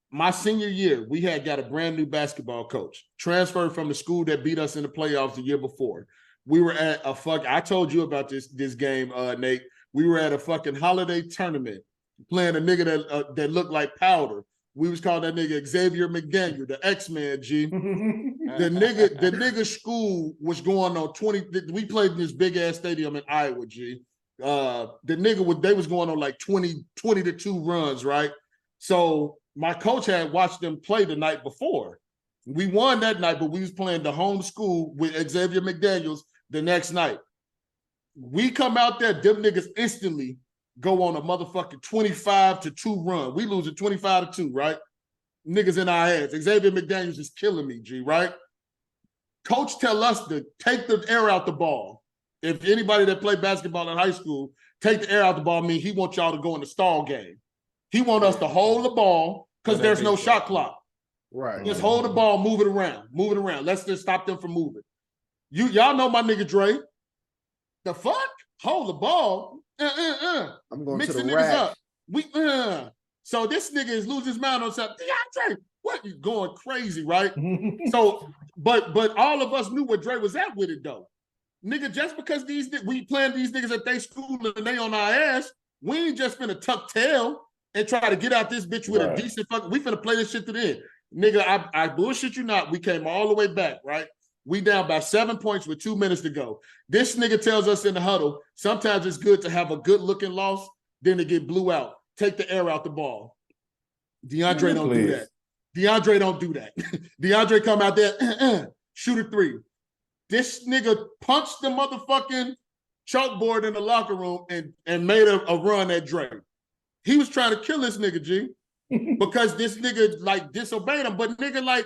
Speaker 2: my senior year, we had got a brand new basketball coach, transferred from the school that beat us in the playoffs the year before. We were at I told you about this game, Nate. We were at a fucking holiday tournament playing a nigga that looked like powder. We was calling that nigga Xavier McDaniel, the X-Man, G. The nigga school was going on 20. We played in this big ass stadium in Iowa, G. They was going on like 20-2 runs, right? So my coach had watched them play the night before. We won that night, but we was playing the home school with Xavier McDaniels the next night. We come out there, them niggas instantly go on a motherfucking 25-2 run. We losing 25-2, right? Niggas in our heads. Xavier McDaniels is killing me, G, right? Coach tell us to take the air out the ball. If anybody that played basketball in high school, take the air out the ball, mean he wants y'all to go in the stall game. He want us to hold the ball because there's no shot clock.
Speaker 3: Right.
Speaker 2: Just hold the ball, move it around. Let's just stop them from moving. Y'all know my nigga Dre. The fuck? Hold the ball.
Speaker 3: I'm going
Speaker 2: Mix
Speaker 3: to the
Speaker 2: niggas
Speaker 3: rack.
Speaker 2: up. So this nigga is losing his mind on something. DeAndre, what? You going crazy, right? So, but all of us knew where Dre was at with it though. Nigga, just because we playing these niggas at their school and they on our ass, we ain't just finna tuck tail and try to get out this bitch with a decent fucking. We finna play this shit to the end. Nigga, I bullshit you not. We came all the way back, right? We down by 7 points with 2 minutes to go. This nigga tells us in the huddle, sometimes it's good to have a good-looking loss than to get blew out. Take the air out the ball. DeAndre don't do that. DeAndre don't do that. DeAndre come out there, shoot a 3. This nigga punched the motherfucking chalkboard in the locker room and made a run at Dre. He was trying to kill this nigga, G, because this nigga like disobeyed him. But nigga, like,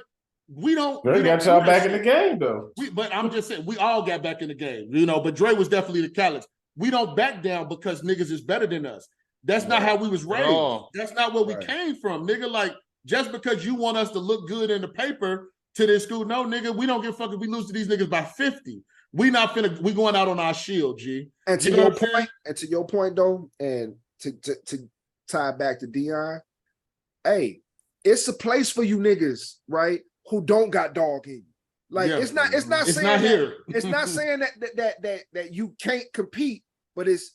Speaker 2: we got
Speaker 5: y'all back in the game though.
Speaker 2: But I'm just saying, we all got back in the game, you know. But Dre was definitely the catalyst. We don't back down because niggas is better than us. That's not how we was raised. That's not where we came from, nigga. Like, just because you want us to look good in the paper to this school, no, nigga, we don't give a fuck if we lose to these niggas by 50. We going out on our shield, G.
Speaker 3: And to your point, though, and to tie back to Deion, hey, it's a place for you niggas, right? Who don't got dog in you. Like, it's not saying that you can't compete, but it's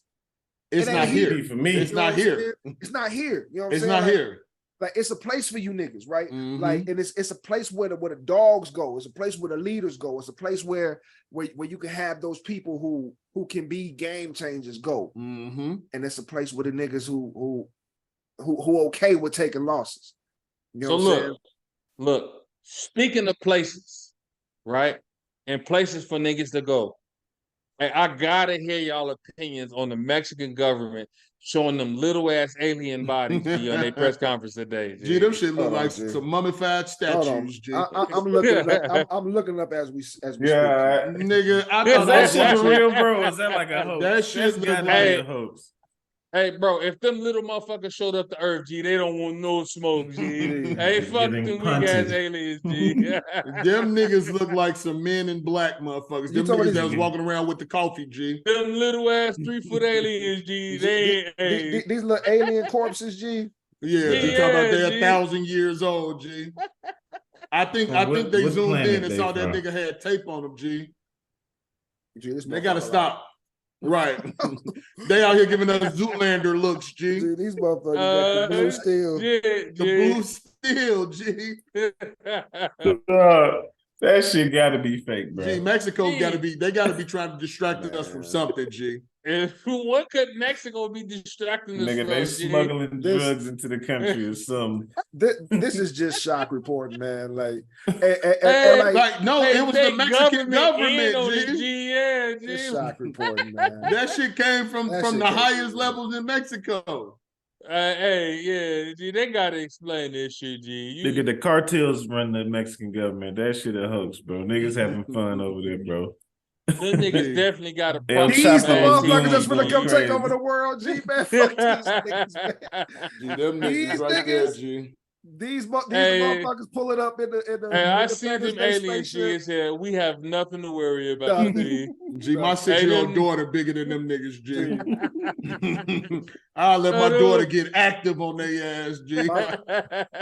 Speaker 2: not here
Speaker 5: for me.
Speaker 2: It's not here.
Speaker 3: It's not here. You know what I'm
Speaker 2: saying?
Speaker 3: It's
Speaker 2: not here.
Speaker 3: Like, it's a place for you niggas, right? Mm-hmm. Like, and it's a place where the dogs go. It's a place where the leaders go. It's a place where you can have those people who can be game changers go.
Speaker 2: Mm-hmm.
Speaker 3: And it's a place where the niggas who okay with taking losses. You know what I'm saying?
Speaker 1: Look, speaking of places, right? And places for niggas to go. Hey, I gotta hear y'all opinions on the Mexican government showing them little ass alien bodies to you on their press conference today.
Speaker 2: Gee, them shit look like some mummified statues. G.
Speaker 3: I'm looking up as we speak.
Speaker 2: Nigga, I
Speaker 5: thought that shit was real, bro. Is that like a hoax?
Speaker 2: That shit look like
Speaker 5: a hoax.
Speaker 1: Hey, bro, if them little motherfuckers showed up to Earth, G, they don't want no smoke, G. Hey, fuck them weak ass aliens, G.
Speaker 2: Them niggas look like some men in black motherfuckers. Them niggas that was walking around with the coffee, G.
Speaker 1: Them little ass 3-foot aliens, G.
Speaker 3: These little alien corpses, G.
Speaker 2: Yeah, G, talking about they're 1,000 years old, G. I think they zoomed in and saw that nigga had tape on him, G. They gotta stop. Right. They out here giving us Zoolander looks, G.
Speaker 3: Dude, these motherfuckers got the blue steel.
Speaker 2: The blue steel, G.
Speaker 5: That shit gotta be fake, bro.
Speaker 2: G, Mexico gotta be trying to distract us from something, G.
Speaker 1: What could Mexico be distracting us
Speaker 5: from? They smuggling drugs into the country or something.
Speaker 3: This is just shock reporting, man. Like,
Speaker 2: it was the Mexican government,
Speaker 1: G. Yeah, G.
Speaker 3: It's shock reporting, man.
Speaker 2: That shit came from the highest levels in Mexico.
Speaker 1: Yeah, G, they gotta explain this shit, G.
Speaker 5: Nigga, the cartels run the Mexican government. That shit a hoax, bro. Niggas having fun over there, bro.
Speaker 1: Them niggas definitely got a
Speaker 3: problem. These the motherfuckers that's gonna come take over the world, G, man. Fuck these niggas, man.
Speaker 2: G, them niggas right there, G.
Speaker 3: These motherfuckers pull it up in the.
Speaker 1: Hey, I see them aliens, G. Said we have nothing to worry about, G.
Speaker 2: G, my 6-year-old daughter bigger than them niggas, G. I'll let my daughter get active on their ass, G.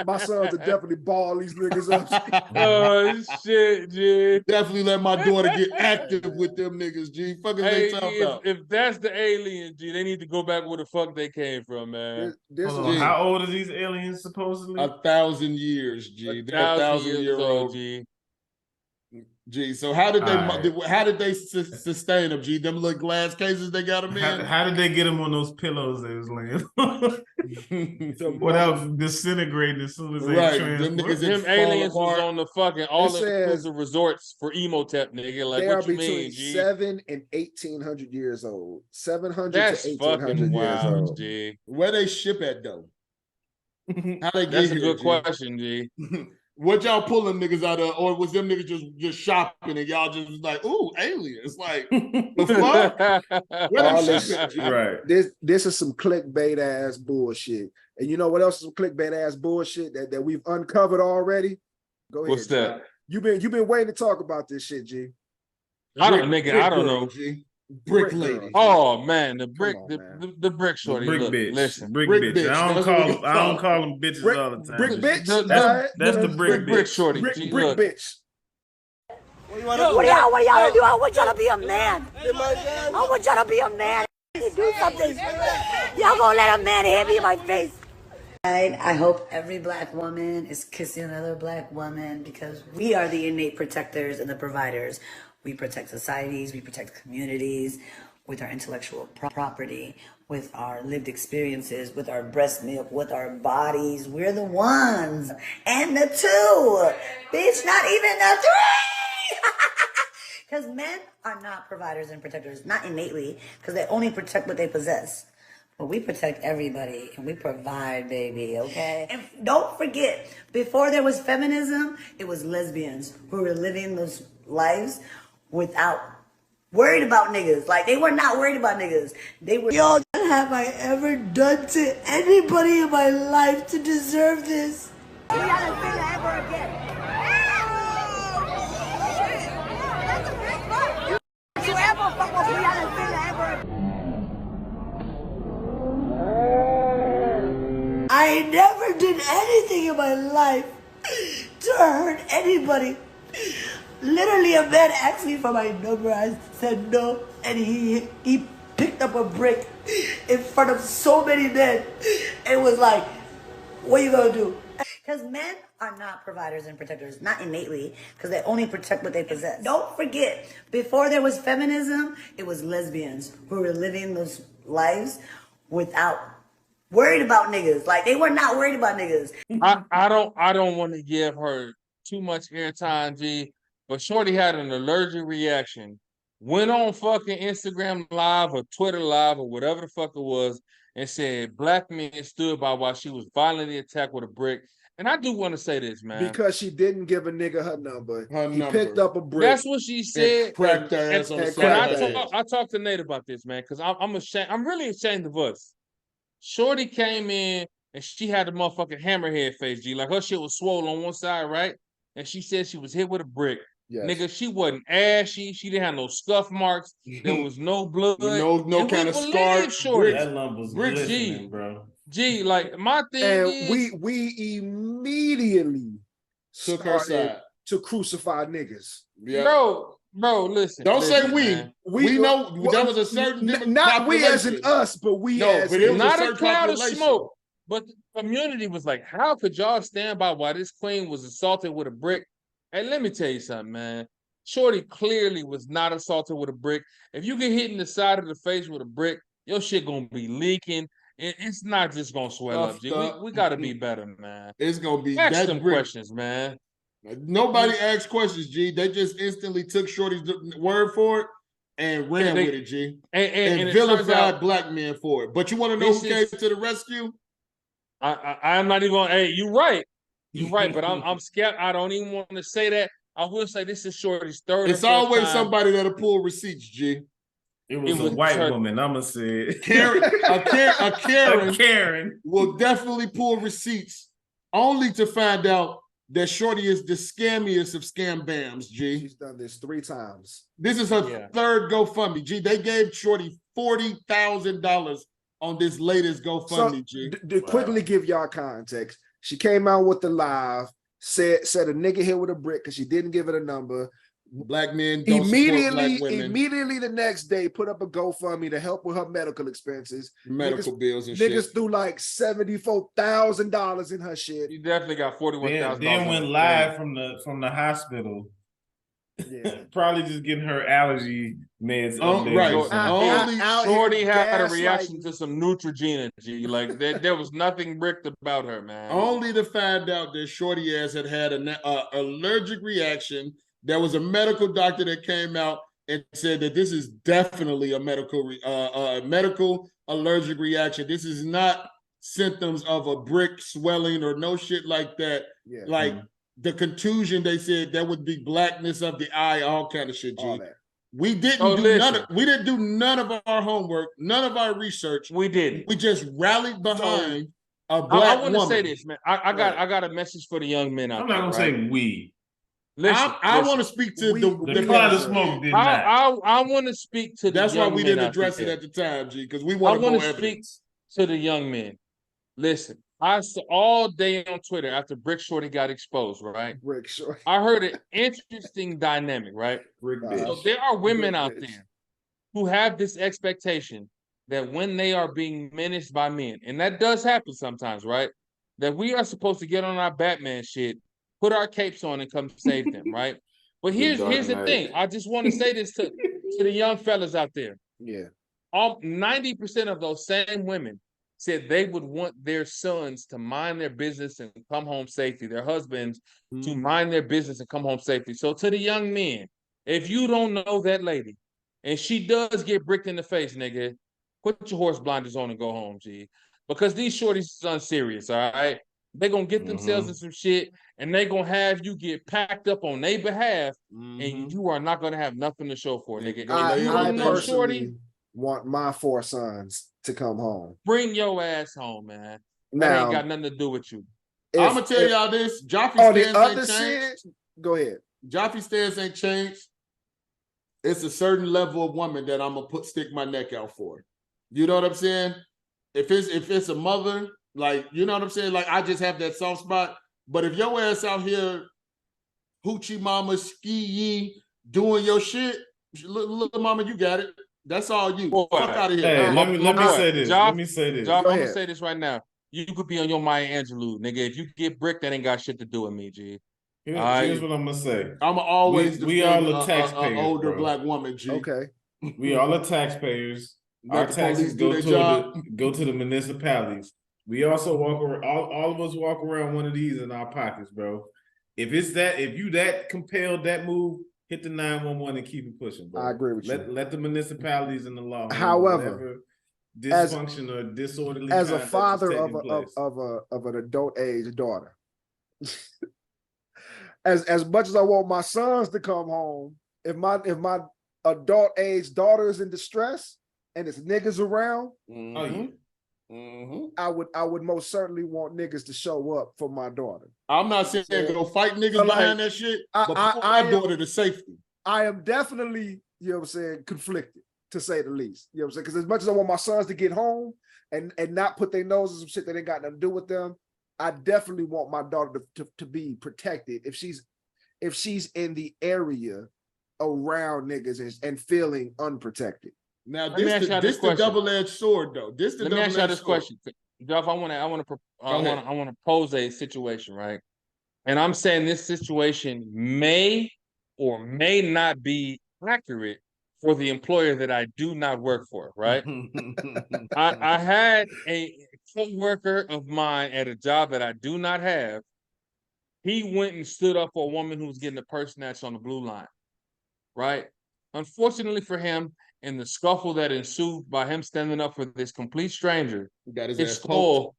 Speaker 3: My sons will definitely ball these niggas up.
Speaker 1: Oh shit, G.
Speaker 2: Definitely let my daughter get active with them niggas, G. Fuck is they talking about?
Speaker 1: If that's the aliens, G, they need to go back where the fuck they came from, man.
Speaker 5: How old are these aliens supposedly?
Speaker 2: 1,000 years, G. They're 1,000-year-old, G. G. So how did they sustain them, G? Them little glass cases they got them in.
Speaker 5: How did they get them on those pillows they was laying? Without disintegrating as soon as they transport?
Speaker 1: Them aliens was on the fucking all the resorts for Emotep, nigga. Like,
Speaker 3: they
Speaker 1: what
Speaker 3: are
Speaker 1: you
Speaker 3: between
Speaker 1: mean, G?
Speaker 3: 700 and 1,800 years old. 700
Speaker 1: That's
Speaker 3: to 1,800 years old.
Speaker 1: G.
Speaker 2: Where they ship at though? How they get
Speaker 1: That's
Speaker 2: here,
Speaker 1: a good
Speaker 2: G?
Speaker 1: question, G.
Speaker 2: What y'all pulling niggas out of, or was them niggas just shopping and y'all just was like, ooh, aliens? Like, the fuck?
Speaker 3: Right. This is some clickbait ass bullshit. And you know what else is some clickbait ass bullshit that we've uncovered already? Go ahead.
Speaker 1: What's that?
Speaker 3: You've been waiting to talk about this shit, G.
Speaker 1: I don't know.
Speaker 2: G. Brick lady.
Speaker 1: Oh man, the brick shorty.
Speaker 5: Brick
Speaker 1: Look,
Speaker 5: bitch.
Speaker 1: Listen,
Speaker 5: brick bitch. I don't call them bitches all the time.
Speaker 3: Brick bitch.
Speaker 5: That's the brick
Speaker 1: shorty.
Speaker 3: Brick bitch.
Speaker 9: What do y'all do? I want y'all to be a man. I want y'all to be a man. Do something. Y'all gonna let a man hit me in my face. I hope every black woman is kissing another black woman because we are the innate protectors and the providers. We protect societies, we protect communities with our intellectual property, with our lived experiences, with our breast milk, with our bodies. We're the ones. And the two. Bitch, not even the three. Because men are not providers and protectors, not innately, because they only protect what they possess. But we protect everybody and we provide, baby, okay? And don't forget, before there was feminism, it was lesbians who were living those lives without worried about niggas. Like, they were not worried about niggas. They were, yo, what have I ever done to anybody in my life to deserve this? We haven't been ever again. You ever fuck with we haven't been ever again. I never did anything in my life to hurt anybody. Literally, a man asked me for my number. I said no, and he picked up a brick in front of so many men. It was like, what are you gonna do? Because men are not providers and protectors, not innately, because they only protect what they possess. Don't forget, before there was feminism, it was lesbians who were living those lives without worried about niggas. Like, they were not worried about niggas.
Speaker 1: I don't want to give her too much airtime, G. But shorty had an allergic reaction, went on fucking Instagram Live or Twitter Live or whatever the fuck it was, and said black men stood by while she was violently attacked with a brick. And I do want to say this, man.
Speaker 3: Because she didn't give a nigga her number. He picked up a brick.
Speaker 1: That's what she said.
Speaker 2: Cracked her ass on the side.
Speaker 1: I talked to Nate about this, man, because I'm ashamed. I'm really ashamed of us. Shorty came in and she had the motherfucking hammerhead face, G. Like her shit was swollen on one side, right? And she said she was hit with a brick. Yes. Nigga, she wasn't ashy. She didn't have no scuff marks. There was no blood.
Speaker 2: No kind of scar.
Speaker 1: Shorty.
Speaker 5: That lump was glistening, bro.
Speaker 1: G, like my thing is,
Speaker 3: we immediately
Speaker 2: took her side
Speaker 3: to crucify niggas.
Speaker 1: Yeah. Bro, listen.
Speaker 2: Don't
Speaker 1: listen,
Speaker 2: say we know there was a certain
Speaker 3: not we as in us, but we as
Speaker 1: but it was not a cloud of smoke. But the community was like, how could y'all stand by while this queen was assaulted with a brick? Hey, let me tell you something, man. Shorty clearly was not assaulted with a brick. If you get hit in the side of the face with a brick, your shit gonna be leaking. It's not just gonna swell up, G. We gotta be better, man.
Speaker 2: It's gonna be
Speaker 1: ask some questions, man.
Speaker 2: Nobody asked questions, G. They just instantly took Shorty's word for it and ran with it, G. And vilified black men for it. But you want to know who came to the rescue?
Speaker 1: I'm not even. Hey, you're right. You're right. But I'm scared. I don't even want to say that. I will say this is Shorty's third.
Speaker 2: It's always somebody that'll pull receipts, G.
Speaker 5: It was a white woman. I'ma say it.
Speaker 2: Karen will definitely pull receipts, only to find out that Shorty is the scammiest of scam bams, G.
Speaker 3: She's done this 3 times.
Speaker 2: This is her third GoFundMe, G. They gave Shorty $40,000 on this latest GoFundMe, G.
Speaker 3: To quickly give y'all context, she came out with the live, said a nigga hit with a brick because she didn't give it a number.
Speaker 2: Black men don't support black women.
Speaker 3: Immediately the next day, put up a GoFundMe to help with her medical expenses.
Speaker 2: Bills and shit.
Speaker 3: Niggas threw like $74,000 in her shit.
Speaker 1: You definitely got $41,000.
Speaker 5: Then went live from the hospital. Yeah, probably just getting her allergy meds.
Speaker 1: Right. Shorty had a reaction to some Neutrogena, G. Like there was nothing bricked about her, man.
Speaker 2: Only to find out that Shorty ass had an allergic reaction. There was a medical doctor that came out and said that this is definitely a medical allergic reaction. This is not symptoms of a brick swelling or no shit like that. Yeah. Like the contusion, they said that would be blackness of the eye, all kind of shit. G. We didn't do none of our homework, none of our research.
Speaker 1: We didn't.
Speaker 2: We just rallied behind a black woman.
Speaker 1: I want to say this, man. I got a message for the young men out there.
Speaker 5: I'm not gonna say we.
Speaker 2: Listen, I want to speak to
Speaker 5: the cloud of smoke. Did not.
Speaker 1: I want to speak to.
Speaker 2: That's why we didn't address it at the time, G, because we want to
Speaker 1: speak to the young men. Listen, I saw all day on Twitter after Brick Shorty got exposed, right?
Speaker 3: Brick Shorty.
Speaker 1: I heard an interesting dynamic, right? So there are women out there who have this expectation that when they are being menaced by men, and that does happen sometimes, right? That we are supposed to get on our Batman shit, put our capes on and come save them, right? But here's the thing. I just want to say this to the young fellas out there.
Speaker 3: Yeah.
Speaker 1: 90% of those same women said they would want their sons to mind their business and come home safely, their husbands to mind their business and come home safely. So to the young men, if you don't know that lady and she does get bricked in the face, nigga, put your horse blinders on and go home, G. Because these shorties is unserious, all right? They're going to get themselves in some shit and they're going to have you get packed up on their behalf and you are not going to have nothing to show for it, nigga.
Speaker 3: I personally want my 4 sons to come home.
Speaker 1: Bring your ass home, man. That ain't got nothing to do with you.
Speaker 2: I'm going to tell y'all this. Joffrey stance ain't changed.
Speaker 3: Go ahead.
Speaker 2: Joffrey stance ain't changed. It's a certain level of woman that I'm going to stick my neck out for. You know what I'm saying? If it's a mother, like, you know what I'm saying? Like, I just have that soft spot. But if your ass out here, hoochie mama, ski doing your shit, little mama, you got it. That's all you. Fuck out of here.
Speaker 5: Hey, let me say this. Let me say this.
Speaker 1: I'm gonna say this right now. You could be on your Maya Angelou, nigga. If you get bricked, that ain't got shit to do with me, G.
Speaker 5: Here's what I'm gonna say.
Speaker 2: I'm always
Speaker 5: we all are taxpayers.
Speaker 2: Older black woman, G.
Speaker 3: Okay.
Speaker 5: We all are taxpayers. Our taxes go to the municipalities. We also walk around. All of us walk around one of these in our pockets, bro. If you that compelled that move, hit the 911 and keep it pushing, bro.
Speaker 3: I agree with you.
Speaker 5: Let the municipalities and the law.
Speaker 3: However,
Speaker 5: dysfunction or disorderly.
Speaker 3: As a father of an adult age daughter, as much as I want my sons to come home, if my adult age daughter is in distress and it's niggas around, I would most certainly want niggas to show up for my daughter.
Speaker 2: I'm not saying go fight niggas behind that shit, but put my daughter to safety.
Speaker 3: I am definitely, you know what I'm saying, conflicted, to say the least. You know what I'm saying? Because as much as I want my sons to get home and not put their noses in some shit that ain't got nothing to do with them, I definitely want my daughter to be protected if she's in the area around niggas and feeling unprotected.
Speaker 2: Now this the double-edged sword though.
Speaker 1: Let me ask you this question, Duff. I want to pose a situation, right? And I'm saying this situation may or may not be accurate for the employer that I do not work for, right? I had a co-worker of mine at a job that I do not have. He went and stood up for a woman who was getting a purse snatch on the blue line, right? Unfortunately for him, in the scuffle that ensued by him standing up for this complete stranger, his skull,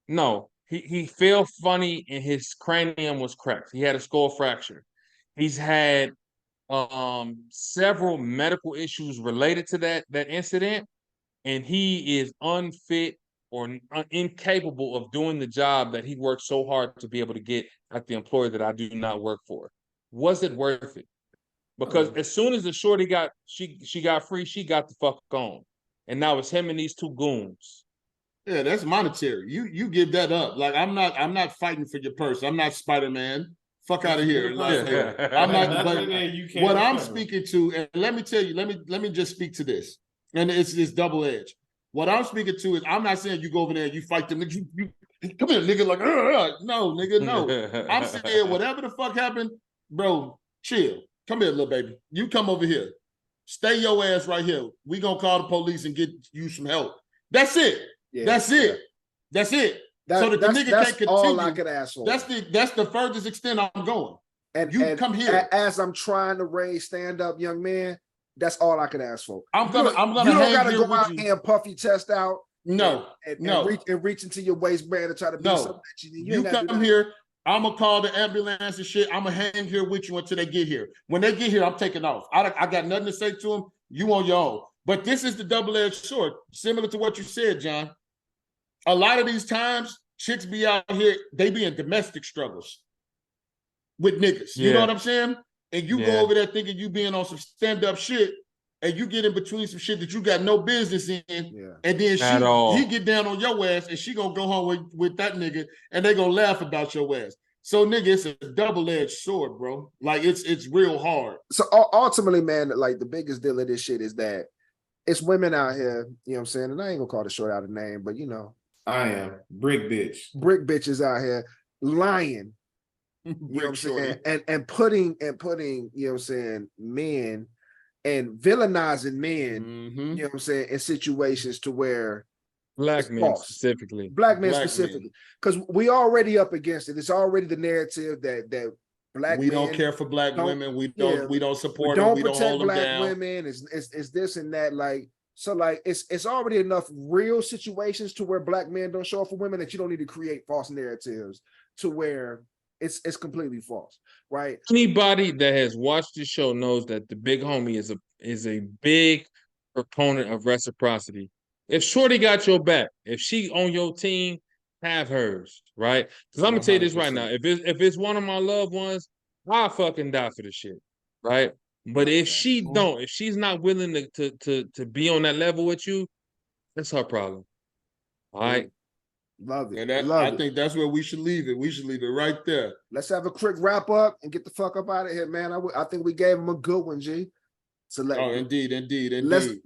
Speaker 1: no, he fell funny and his cranium was cracked. He had a skull fracture. He's had several medical issues related to that incident, and he is unfit or incapable of doing the job that he worked so hard to be able to get at the employer that I do not work for. Was it worth it? Because as soon as the shorty got free, she got the fuck on, and now it's him and these two goons.
Speaker 2: Yeah, that's monetary. You give that up. Like I'm not fighting for your purse. I'm not Spider-Man. Fuck out of here. Like, I'm not. But what I'm speaking to, and let me tell you, let me just speak to this, and it's double edged. What I'm speaking to is, I'm not saying you go over there and you fight them. You come here, nigga. Like, no, nigga, no. I'm saying whatever the fuck happened, bro. Chill. Come here, little baby. You come over here. Stay your ass right here. We gonna call the police and get you some help. That's it. Yeah, that's it. That's it. So that the nigga can't continue.
Speaker 3: All I could ask for.
Speaker 2: That's the furthest extent I'm going.
Speaker 3: And you come here as I'm trying to raise stand-up young man. That's all I could ask for.
Speaker 2: I'm gonna. You don't
Speaker 3: gotta go out here and puff your chest out.
Speaker 2: No,
Speaker 3: and reach into your waistband and try to be something that you
Speaker 2: come here. I'm gonna call the ambulance and shit. I'm gonna hang here with you until they get here. When they get here, I'm taking off. I got nothing to say to them. You on your own. But this is the double-edged sword, similar to what you said, John. A lot of these times, chicks be out here, they be in domestic struggles with niggas. You know what I'm saying? And you go over there thinking you being on some stand-up shit, and you get in between some shit that you got no business in, and then he get down on your ass, and she gonna go home with that nigga, and they gonna laugh about your ass. So nigga, it's a double-edged sword, bro. Like it's real hard.
Speaker 3: So ultimately, man, like the biggest deal of this shit is that it's women out here, you know what I'm saying? And I ain't gonna call the short out a name, but you know.
Speaker 5: I am. Brick
Speaker 3: bitches out here lying. You know what I'm saying? And putting, you know what I'm saying, men and villainizing men, you know what I'm saying, in situations to where
Speaker 1: black men specifically.
Speaker 3: Black men specifically. Because we already up against it. It's already the narrative that black
Speaker 2: men don't care for black women. We don't support them. We don't hold them down.
Speaker 3: Black women. It's this and that. Like, so like it's already enough real situations to where black men don't show up for women that you don't need to create false narratives to where it's completely false, right?
Speaker 1: Anybody that has watched this show knows that the big homie is a big proponent of reciprocity. If Shorty got your back, if she on your team, have hers, right? Because I'm gonna tell you this right now. If it's one of my loved ones, I'll fucking die for the shit, right? But if she don't, if she's not willing to be on that level with you, that's her problem. All right.
Speaker 3: Love it.
Speaker 2: And I think that's where we should leave it. We should leave it right there.
Speaker 3: Let's have a quick wrap up and get the fuck up out of here, man. I think we gave him a good one, G. So
Speaker 2: indeed.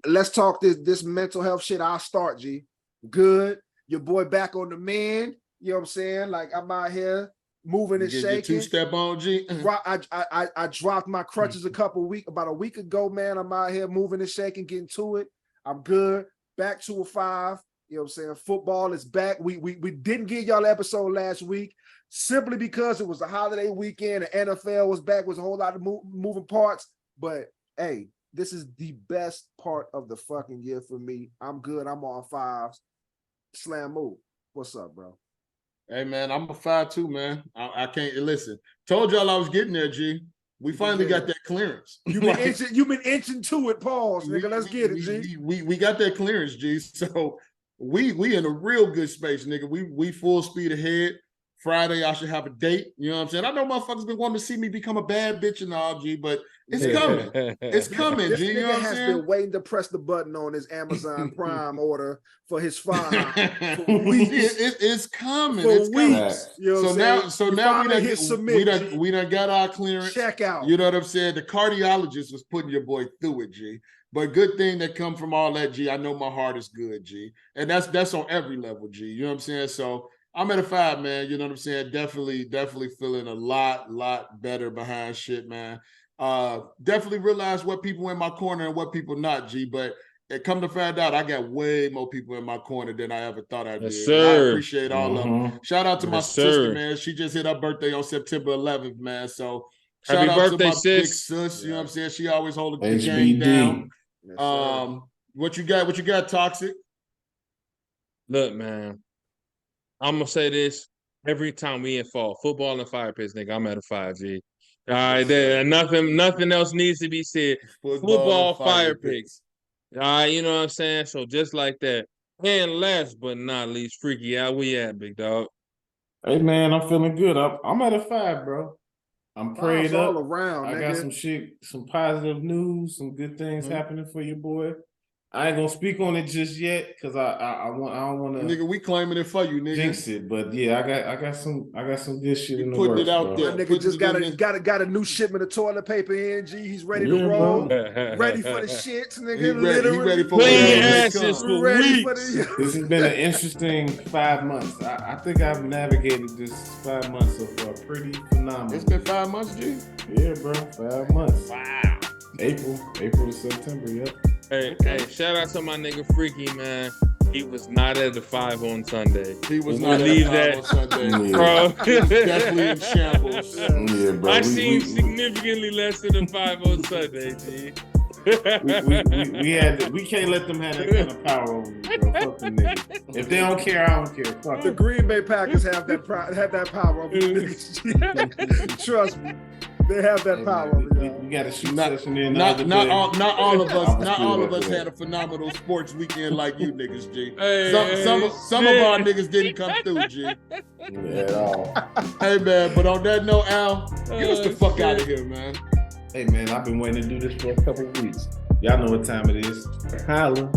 Speaker 3: Let's talk this mental health shit. I'll start, G. Good. Your boy back on the man. You know what I'm saying? Like I'm out here moving and shaking.
Speaker 2: Two-step on, G.
Speaker 3: I dropped my crutches about a week ago, man. I'm out here moving and shaking, getting to it. I'm good. Back to a 5. You know what I'm saying? Football is back. We didn't give y'all an episode last week simply because it was a holiday weekend. The NFL was back. Was a whole lot of moving parts. But hey, this is the best part of the fucking year for me. I'm good. I'm on 5s. Slam move. What's up, bro?
Speaker 2: Hey man, I'm a 5 too, man. I can't listen. Told y'all I was getting there, G. We finally got that clearance.
Speaker 3: You've been inching to it. Pause, nigga. Let's get it, G.
Speaker 2: We got that clearance, G. So we in a real good space, nigga. We full speed ahead. Friday, I should have a date. You know what I'm saying? I know motherfuckers been wanting to see me become a bad bitch and all, G, but it's coming. It's coming,
Speaker 3: This
Speaker 2: G. You know
Speaker 3: nigga
Speaker 2: what I'm
Speaker 3: has
Speaker 2: saying?
Speaker 3: been waiting to press the button on his Amazon Prime order for his file.
Speaker 2: It's coming.
Speaker 3: For
Speaker 2: it's coming.
Speaker 3: weeks. You know what
Speaker 2: So now we done got our clearance.
Speaker 3: Check out.
Speaker 2: You know what I'm saying? The cardiologist was putting your boy through it, G. But good thing that come from all that, G. I know my heart is good, G. And that's on every level, G. You know what I'm saying? So I'm at a 5, man. You know what I'm saying? Definitely feeling a lot better behind shit, man. Definitely realize what people in my corner and what people not, G. But it come to find out, I got way more people in my corner than I ever thought I did.
Speaker 1: Sir.
Speaker 2: I appreciate all of them. Shout out to my sister, man. She just hit her birthday on September 11th, man. So shout
Speaker 1: Happy
Speaker 2: out
Speaker 1: birthday,
Speaker 2: to my big
Speaker 1: sis.
Speaker 2: sis. You know what I'm saying? She always holding the game down. Yes, what you got, Toxic?
Speaker 1: Look, man. I'm gonna say this every time we in fall. Football and fire pits, nigga. I'm at a 5, G. All right, there. Nothing else needs to be said. Football fire pits. All right, you know what I'm saying? So just like that. And last but not least, Freaky, how we at, big dog?
Speaker 5: Hey man, I'm feeling good. I'm at a 5, bro. I'm prayed up.
Speaker 3: All around,
Speaker 5: I got some shit, some positive news, some good things happening for your boy. I ain't gonna speak on it just yet because I don't want to.
Speaker 2: Nigga, we claiming it for you, nigga.
Speaker 5: Jinx it, but yeah, I got some good shit in the
Speaker 2: putting
Speaker 5: works.
Speaker 2: It out there.
Speaker 3: My nigga just got a new shipment of toilet paper in. G, he's ready to roll, ready for the shits, nigga.
Speaker 2: He ready for
Speaker 5: weeks. This has been an interesting 5 months. I think I've navigated this 5 months so far pretty phenomenal.
Speaker 2: It's been 5 months, G.
Speaker 5: Yeah, bro, 5 months. Wow. April to September. Yep.
Speaker 1: Hey, shout out to my nigga Freaky, man. He was not at the 5 on Sunday.
Speaker 2: He was not at the 5 on Sunday.
Speaker 1: Bro.
Speaker 2: He was definitely in shambles.
Speaker 5: Yeah, bro.
Speaker 1: I seen significantly less than the 5 on Sunday, G.
Speaker 5: we can't let them have that kind of power over me, bro. Fuck them niggas. If they don't care, I don't care. Fuck
Speaker 3: the Green Bay Packers have that power over you niggas. Trust me. They have that power.
Speaker 5: We got to shoot session in.
Speaker 2: Not all of us. Not all of us had a phenomenal sports weekend like you niggas, G. Some of our niggas didn't come through, G.
Speaker 5: Yeah, at all.
Speaker 2: Hey man, but on that note, Al, get us the fuck out of here, man.
Speaker 5: Hey man, I've been waiting to do this for a couple of weeks. Y'all know what time it is. Holla.